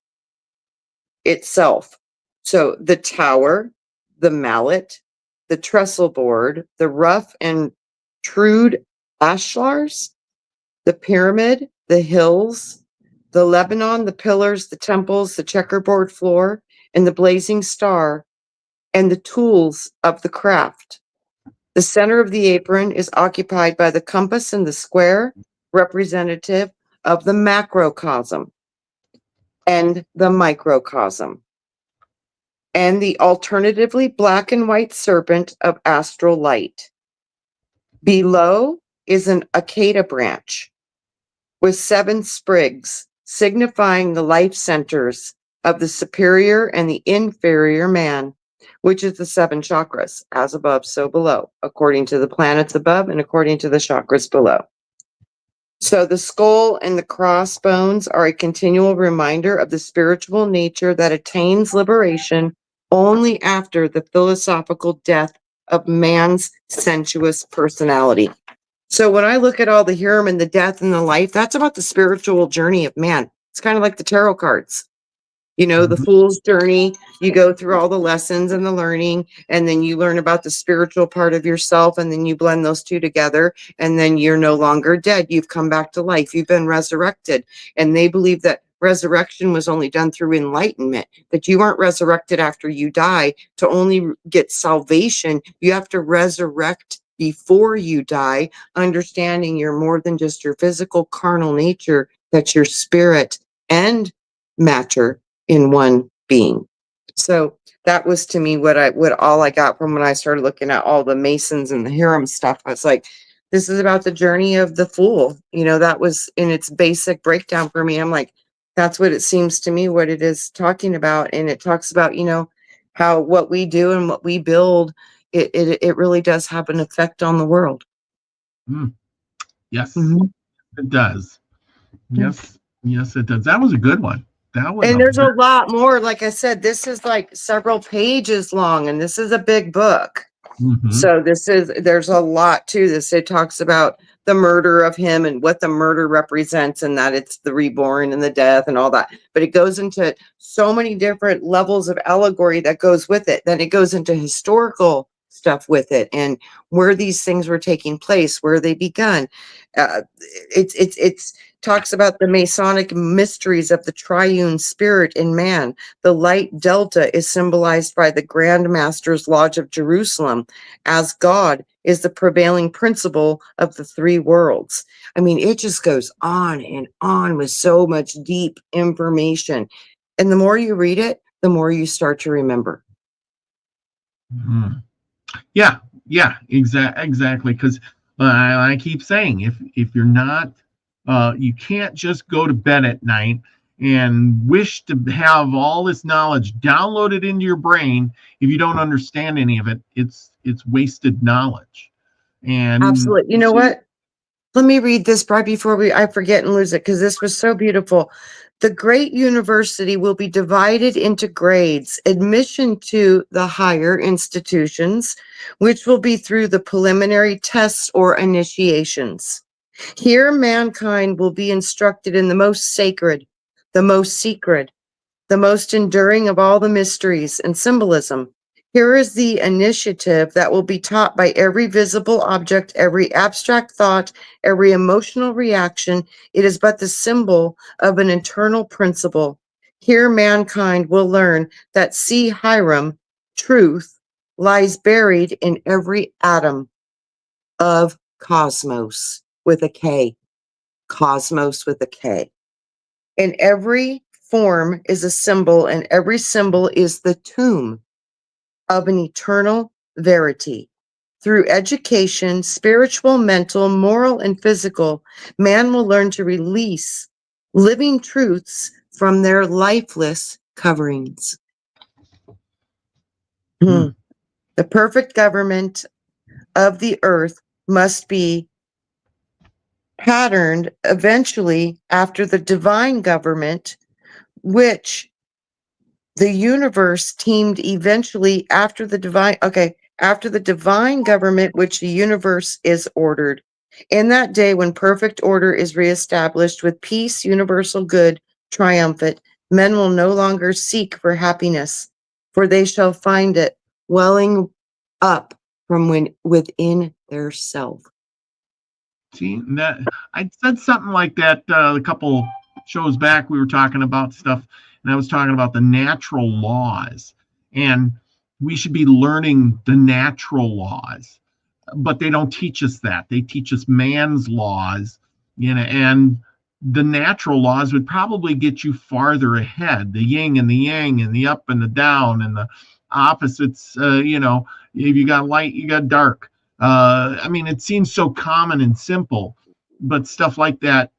itself. So the tower, the mallet, the trestle board, the rough and trued ashlars, the pyramid, the hills, the Lebanon, the pillars, the temples, the checkerboard floor, and the blazing star, and the tools of the craft. The center of the apron is occupied by the compass and the square, representative of the macrocosm and the microcosm, and the alternatively black and white serpent of astral light. Below is an acada branch with 7 sprigs, signifying the life centers of the superior and the inferior man, which is the 7 chakras, as above, so below, according to the planets above and according to the chakras below. So the skull and the crossbones are a continual reminder of the spiritual nature that attains liberation only after the philosophical death of man's sensuous personality. So when I look at all the Hiram and the death and the life, that's about the spiritual journey of man. It's kind of like the tarot cards. You know, the fool's journey, you go through all the lessons and the learning, and then you learn about the spiritual part of yourself, and then you blend those two together, and then you're no longer dead. You've come back to life. You've been resurrected. And they believe that resurrection was only done through enlightenment, that you aren't resurrected after you die to only get salvation. You have to resurrect before you die, understanding you're more than just your physical carnal nature, that your spirit and matter in one being. So that was to me what all I got from when I started looking at all the Masons and the Hiram stuff. I was like, this is about the journey of the fool. You know, that was in its basic breakdown for me. I'm like, that's what it seems to me, what it is talking about. And it talks about, you know, how what we do and what we build, it really does have an effect on the world. Yes, Mhm. it does. Yes, yes, it does. That was a good one. That was And there's a lot more. Like I said, this is like several pages long, and this is a big book. So there's a lot to this. It talks about the murder of him and what the murder represents, and that it's the reborn and the death and all that. But it goes into so many different levels of allegory that goes with it. Then it goes into historical stuff with it and where these things were taking place, where they begun. It's talks about the Masonic mysteries of the triune spirit in man. The light delta is symbolized by the Grand Master's Lodge of Jerusalem, as God is the prevailing principle of the 3 worlds. I mean, it just goes on and on with so much deep information. And the more you read it, the more you start to remember. Yeah, exactly. Because I keep saying, if you're not, you can't just go to bed at night and wish to have all this knowledge downloaded into your brain. If you don't understand any of it, it's wasted knowledge. And absolutely. You know what? Let me read this right before I forget and lose it, because this was so beautiful. The great university will be divided into grades. Admission to the higher institutions, which will be through the preliminary tests or initiations. Here, mankind will be instructed in the most sacred, the most secret, the most enduring of all the mysteries and symbolism. Here is the initiative that will be taught by every visible object, every abstract thought, every emotional reaction. It is but the symbol of an internal principle. Here mankind will learn that see Hiram, truth, lies buried in every atom of cosmos with a K. Cosmos with a K. And every form is a symbol, and every symbol is the tomb of an eternal verity. Through education, spiritual, mental, moral, and physical, man will learn to release living truths from their lifeless coverings. Hmm. The perfect government of the earth must be patterned eventually after the divine government, which the universe teamed eventually after the divine government, which the universe is ordered. In that day, when perfect order is reestablished with peace, universal good triumphant, men will no longer seek for happiness, for they shall find it welling up from within their self. See, that I said something like that a couple shows back. We were talking about stuff, and I was talking about the natural laws, and we should be learning the natural laws, but they don't teach us that. They teach us man's laws, and the natural laws would probably get you farther ahead. The yin and the yang, and the up and the down, and the opposites. If you got light, you got dark. I mean, it seems so common and simple, but stuff like that,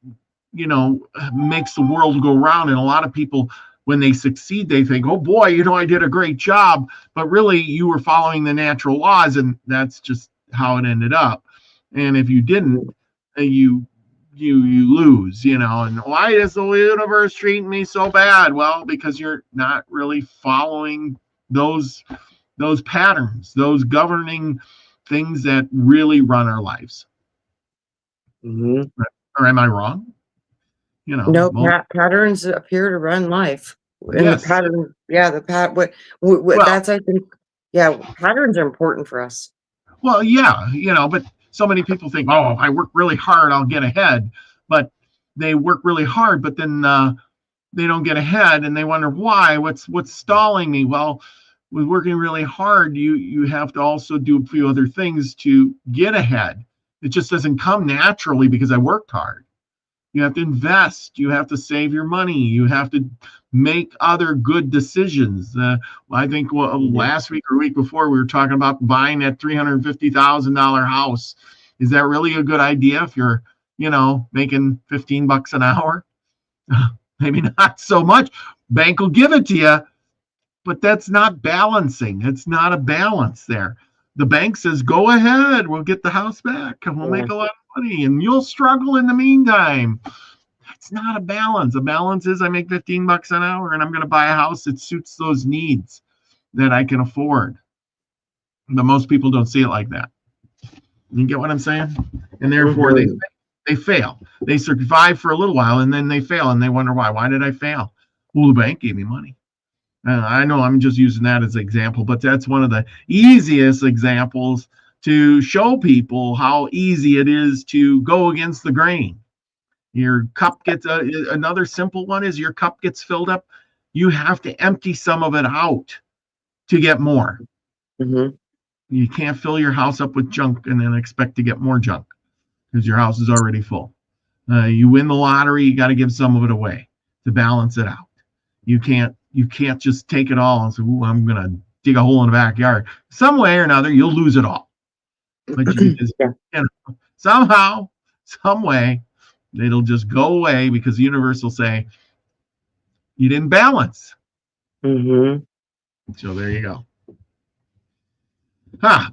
makes the world go round. And a lot of people, when they succeed, they think, oh boy, I did a great job. But really, you were following the natural laws, and that's just how it ended up. And if you didn't, you lose, and why is the universe treating me so bad? Well, because you're not really following those patterns, those governing things that really run our lives. Mm-hmm. Or am I wrong? No, patterns appear to run life. And yes. The pattern, that's, I think, patterns are important for us. Well, yeah, but so many people think, oh, if I work really hard, I'll get ahead. But they work really hard, but then they don't get ahead, and they wonder why. What's stalling me? Well, with working really hard, you have to also do a few other things to get ahead. It just doesn't come naturally because I worked hard. You have to invest. You have to save your money. You have to make other good decisions. I think last week or week before, we were talking about buying that $350,000 house. Is that really a good idea if you're, making $15 an hour? Maybe not so much. Bank will give it to you, but that's not balancing. It's not a balance there. The bank says, go ahead, we'll get the house back and we'll make a lot of money and you'll struggle in the meantime. That's not a balance. A balance is I make $15 an hour and I'm going to buy a house that suits those needs that I can afford. But most people don't see it like that. You get what I'm saying? And therefore they fail. They survive for a little while and then they fail and they wonder why. Why did I fail? Well, the bank gave me money. I know I'm just using that as an example, but that's one of the easiest examples to show people how easy it is to go against the grain. Your cup gets another simple one is your cup gets filled up. You have to empty some of it out to get more. Mm-hmm. You can't fill your house up with junk and then expect to get more junk because your house is already full. You win the lottery, you got to give some of it away to balance it out. You can't just take it all and say, ooh, I'm going to dig a hole in the backyard. Some way or another, you'll lose it all. But you just, somehow, some way, it'll just go away because the universe will say, you didn't balance. Mm-hmm. So there you go.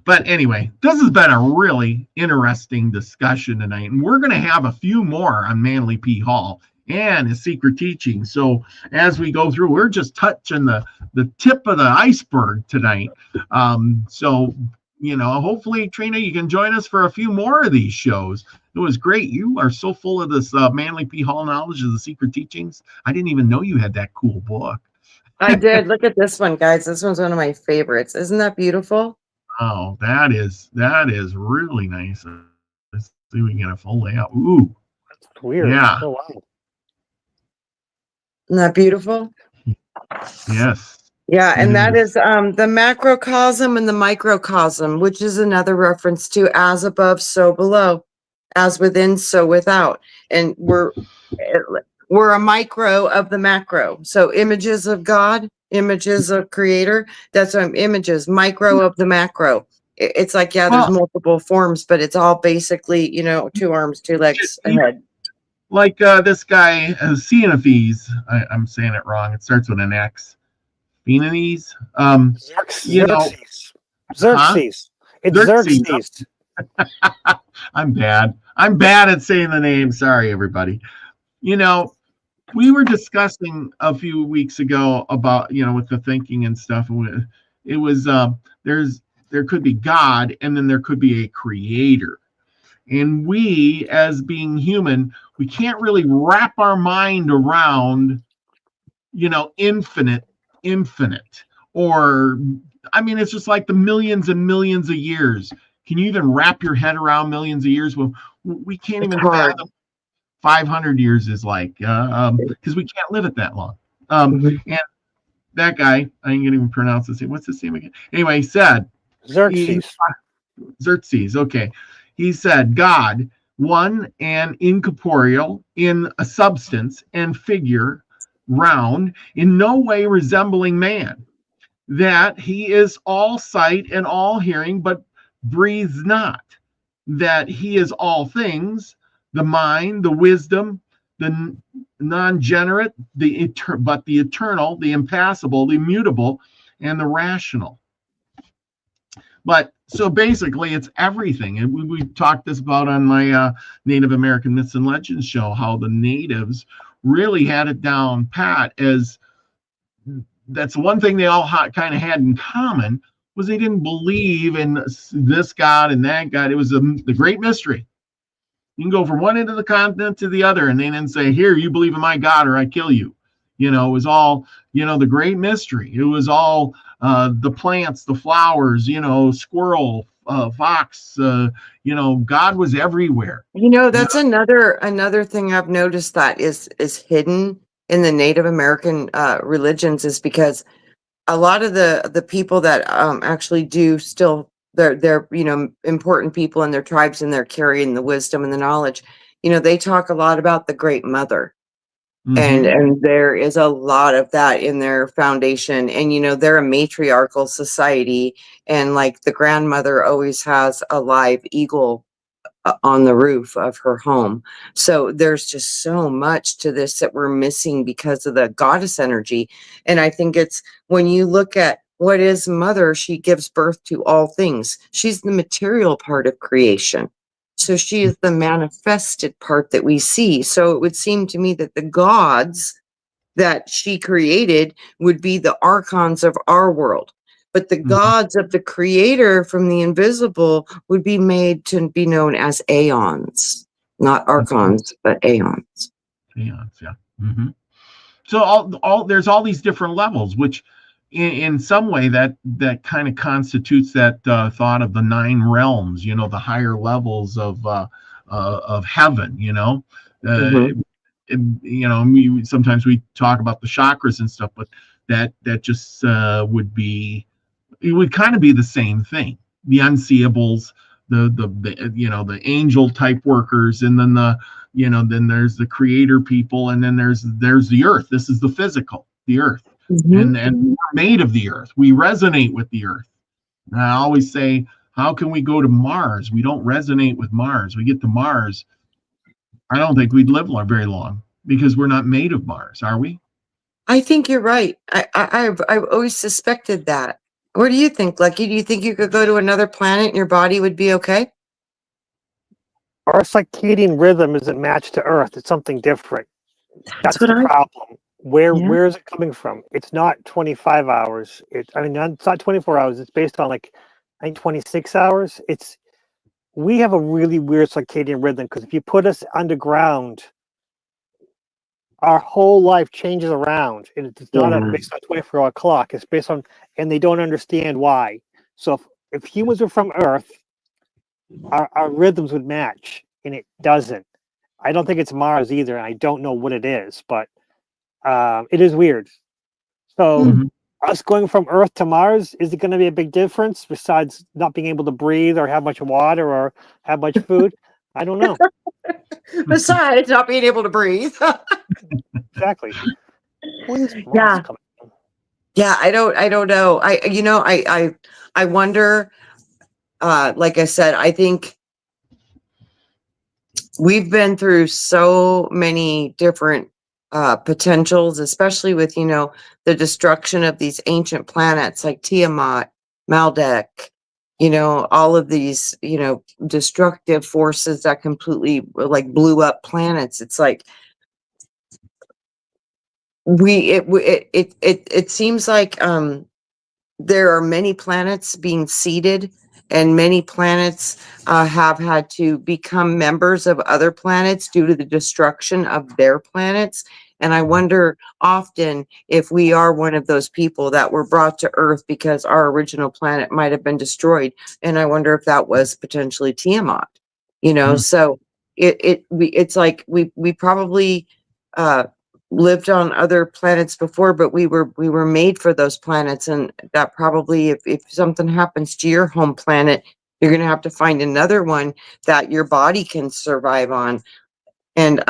But anyway, this has been a really interesting discussion tonight. And we're going to have a few more on Manly P. Hall and his secret teaching. So as we go through, we're just touching the tip of the iceberg tonight. So, hopefully, Trina, you can join us for a few more of these shows. It was great. You are so full of this Manly P. Hall knowledge of the secret teachings. I didn't even know you had that cool book. I did. Look at this one, guys. This one's one of my favorites. Isn't that beautiful? Oh, that is really nice. Let's see if we can get a full layout. Ooh. That's weird. Yeah. Oh, wow. Isn't that beautiful? Yes. Yeah, and that is the macrocosm and the microcosm, which is another reference to as above, so below, as within, so without. And we're a micro of the macro. So images of God, images of creator, that's images, micro of the macro. It's like, there's multiple forms, but it's all basically, 2 arms, 2 legs, a head. Like this guy, Xenophes, I'm saying it wrong. It starts with an X. Viennese. You know, Xerxes. huh? Xerxes. It's Xerxes. Xerxes. I'm bad. I'm bad at saying the name. Sorry, everybody. You know, we were discussing a few weeks ago about, with the thinking and stuff. And it was there could be God, and then there could be a creator. And we, as being human, we can't really wrap our mind around, infinite, or, I mean, it's just like the millions and millions of years. Can you even wrap your head around millions of years? Well, we can't It's even hard. fathom 500 years is like, because we can't live it that long. Mhm. And that guy, I ain't gonna even pronounce his name. What's his name again? Anyway, he said, Xerxes. Xerxes, okay. He said, God, one and incorporeal in a substance and figure, round, in no way resembling man, that he is all sight and all hearing, but breathes not, that he is all things, the mind, the wisdom, the non-generate, but the eternal, the impassible, the immutable, and the rational. But so basically, it's everything. And we talked this about on my Native American Myths and Legends show, how the natives really had it down pat, as that's one thing they all kind of had in common, was they didn't believe in this God and that God. It was the great mystery. You can go from one end of the continent to the other, and they didn't say, here, you believe in my God or I kill you. It was all, the great mystery. It was all the plants, the flowers, squirrel, fox, God was everywhere. That's another thing I've noticed that is hidden in the Native American religions, is because a lot of the people that actually do still, they're important people in their tribes, and they're carrying the wisdom and the knowledge. They talk a lot about the Great Mother. Mm-hmm. And there is a lot of that in their foundation. And they're a matriarchal society, and like the grandmother always has a live eagle on the roof of her home. So there's just so much to this that we're missing because of the goddess energy. And I think it's, when you look at what is mother, she gives birth to all things. She's the material part of creation. So she is the manifested part that we see. So it would seem to me that the gods that she created would be the archons of our world. But the gods of the creator from the invisible would be made to be known as aeons, not archons, but aeons. Aeons, yeah. Mm-hmm. So all there's all these different levels, which in some way that kind of constitutes that thought of the 9 realms, the higher levels of heaven. Sometimes we talk about the chakras and stuff, but that just would be, it would kind of be the same thing. The unseeables, the angel type workers, and then then there's the creator people, and then there's the earth. This is the physical, the earth. And we're made of the earth. We resonate with the earth. And I always say, how can we go to Mars? We don't resonate with Mars. We get to Mars, I don't think we'd live very long, because we're not made of Mars, are we? I think you're right. I've always suspected that. What do you think, Lucky? Do you think you could go to another planet and your body would be okay? Our circadian rhythm isn't matched to Earth. It's something different. That's the problem. Where is it coming from? It's not 25 hours. It's not 24 hours. It's based on, I think 26 hours. We have a really weird circadian rhythm, because if you put us underground, our whole life changes around, and it's not based on a 24-hour clock. It's based on, and they don't understand why. So if humans were from Earth, our rhythms would match, and it doesn't. I don't think it's Mars either, and I don't know what it is, but it is weird. So us going from Earth to Mars, is it going to be a big difference besides not being able to breathe or have much water or have much food? I don't know. Besides not being able to breathe. Exactly. Where is Mars Yeah. coming from? Yeah, I don't know. I wonder, like I said, I think we've been through so many different potentials, especially with, the destruction of these ancient planets like Tiamat, Maldek, all of these, destructive forces that completely like blew up planets. It's like it seems like there are many planets being seeded, and many planets have had to become members of other planets due to the destruction of their planets. And I wonder often if we are one of those people that were brought to Earth because our original planet might have been destroyed. And I wonder if that was potentially Tiamat, so it's like we probably uh lived on other planets before, but we were made for those planets, and that probably if something happens to your home planet, you're going to have to find another one that your body can survive on. And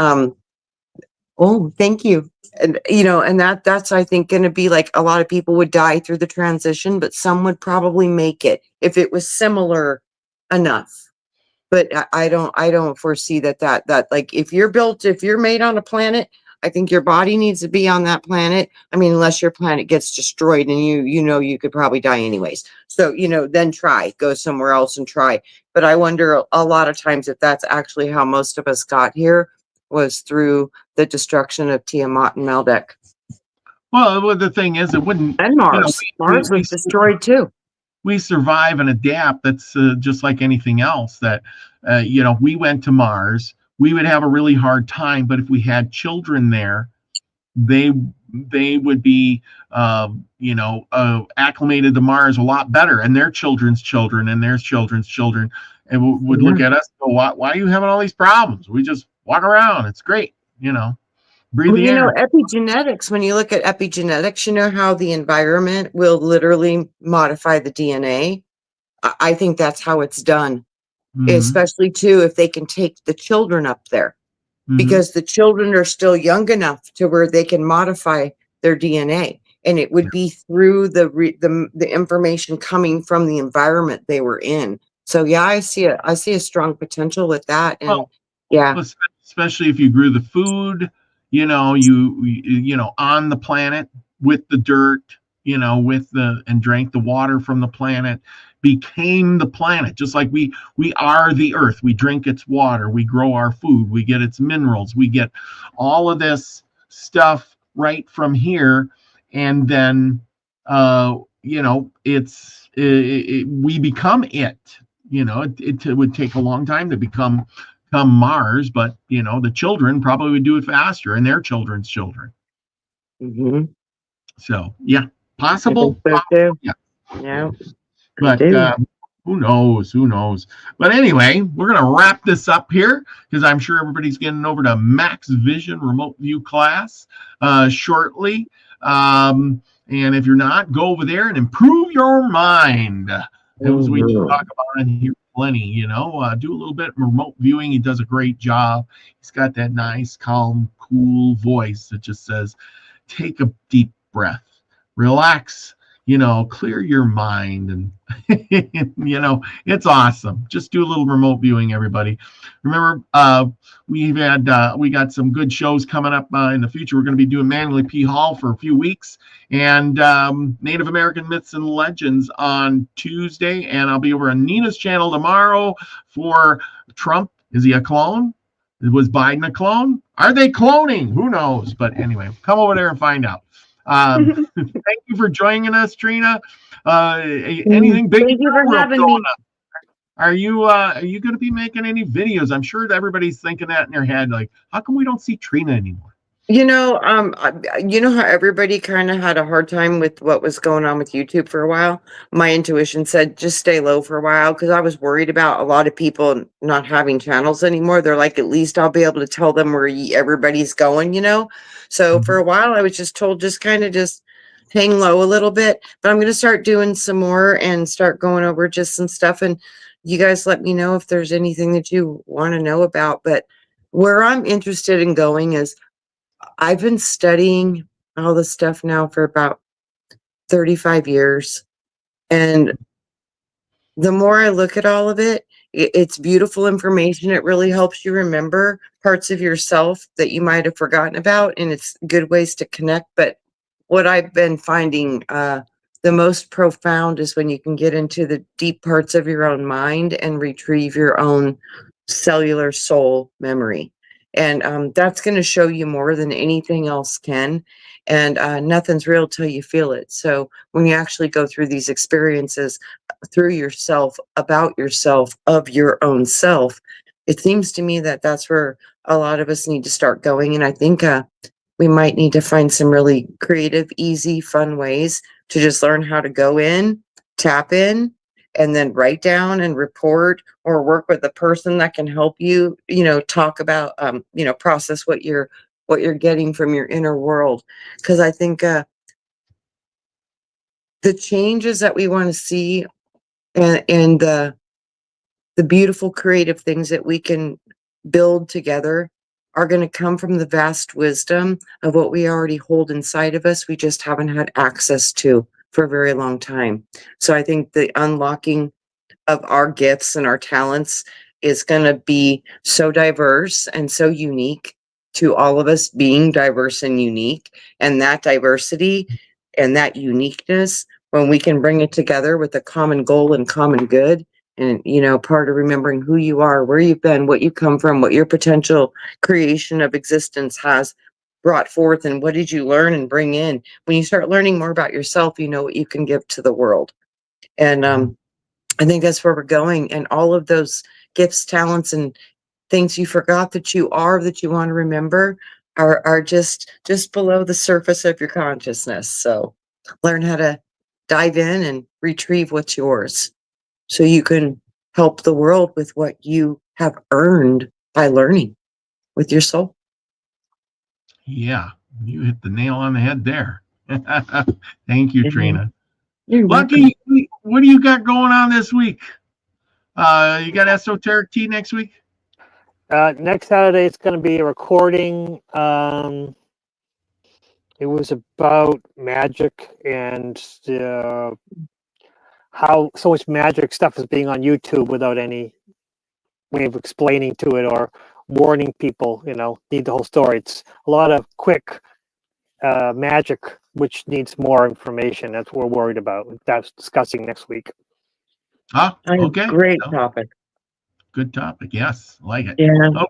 oh, thank you. And and that's I think going to be like a lot of people would die through the transition, but some would probably make it if it was similar enough. But I don't foresee that like if you're made on a planet, I think your body needs to be on that planet. I mean, unless your planet gets destroyed and you could probably die anyways. So, then go somewhere else and try. But I wonder a lot of times if that's actually how most of us got here, was through the destruction of Tiamat and Maldek. Well, the thing is, it wouldn't. And Mars. Mars was destroyed too. We survive and adapt. That's just like anything else. That we went to Mars. We would have a really hard time, but if we had children there, they would be acclimated to Mars a lot better, and their children's children and their children's children, and would look at us and go, why are you having all these problems? We just walk around. It's great, breathe the air. Epigenetics, when you look at epigenetics, you know how the environment will literally modify the DNA. I think that's how it's done, especially too if they can take the children up there, because the children are still young enough to where they can modify their DNA, and it would be through the information coming from the environment they were in. So yeah, I see a strong potential with that, and especially if you grew the food, you on the planet with the dirt, and drank the water from the planet, became the planet. Just like we are the earth. We drink its water, we grow our food, we get its minerals, we get all of this stuff right from here. And then we become it. It would take a long time to become Mars, but the children probably would do it faster, and their children's children. So yeah, possible. Yeah. But who knows? But anyway, we're gonna wrap this up here because I'm sure everybody's getting over to Max Vision Remote View class shortly. And if you're not, go over there and improve your mind. As we talk about in here plenty, do a little bit of remote viewing. He does a great job. He's got that nice, calm, cool voice that just says, take a deep breath, relax, clear your mind. And, it's awesome. Just do a little remote viewing, everybody. Remember, we got some good shows coming up in the future. We're going to be doing Manly P. Hall for a few weeks, and Native American Myths and Legends on Tuesday. And I'll be over on Nina's channel tomorrow for Trump. Is he a clone? Was Biden a clone? Are they cloning? Who knows? But anyway, come over there and find out. Thank you for joining us, Trina. Anything big? Thank you for having me. Are you going to be making any videos? I'm sure that everybody's thinking that in their head, like, how come we don't see Trina anymore? How everybody kind of had a hard time with what was going on with YouTube for a while. My intuition said just stay low for a while, because I was worried about a lot of people not having channels anymore. They're like, at least I'll be able to tell them where everybody's going, So for a while, I was just told just hang low a little bit. But I'm going to start doing some more and start going over just some stuff. And you guys let me know if there's anything that you want to know about. But where I'm interested in going is, I've been studying all this stuff now for about 35 years. And the more I look at all of it, It's beautiful information. It really helps you remember parts of yourself that you might have forgotten about, and it's good ways to connect. But what I've been finding the most profound is when you can get into the deep parts of your own mind and retrieve your own cellular soul memory. And that's going to show you more than anything else can. And nothing's real till you feel it. So when you actually go through these experiences through yourself, about yourself, of your own self, it seems to me that that's where a lot of us need to start going. And I think we might need to find some really creative, easy, fun ways to just learn how to go in, tap in, and then write down and report, or work with a person that can help you, talk about, process what you're getting from your inner world. Because I think the changes that we want to see, and the beautiful creative things that we can build together are going to come from the vast wisdom of what we already hold inside of us. We just haven't had access to for a very long time. So I think the unlocking of our gifts and our talents is going to be so diverse and so unique to all of us being diverse and unique. And that diversity and that uniqueness, when we can bring it together with a common goal and common good, and part of remembering who you are, where you've been, what you come from, what your potential creation of existence has brought forth, and what did you learn and bring in. When you start learning more about yourself, you know what you can give to the world. And I think that's where we're going. And all of those gifts, talents, and things you forgot that you are, that you want to remember, are just below the surface of your consciousness. So learn how to dive in and retrieve what's yours, so you can help the world with what you have earned by learning with your soul. Yeah, you hit the nail on the head there. Thank you, Trina. You're Lucky, what do you got going on this week? You got Esoteric Tea next week? Next Saturday, it's going to be a recording. It was about magic and how so much magic stuff is being on YouTube without any way of explaining to it or warning people, need the whole story. It's a lot of quick magic, which needs more information. That's what we're worried about. That's discussing next week. Ah, okay. Great topic. Good topic. Yes, like it. Yeah. Oh.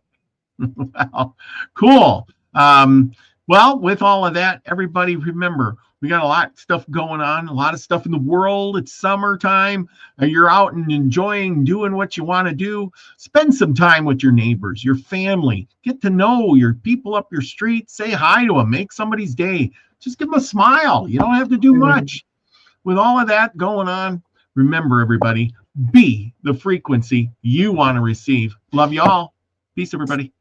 Wow. Cool. Well, with all of that, everybody remember, we got a lot of stuff going on, a lot of stuff in the world. It's summertime. You're out and enjoying doing what you want to do. Spend some time with your neighbors, your family. Get to know your people up your street. Say hi to them. Make somebody's day. Just give them a smile. You don't have to do much. With all of that going on, remember, everybody, be the frequency you want to receive. Love you all. Peace, everybody.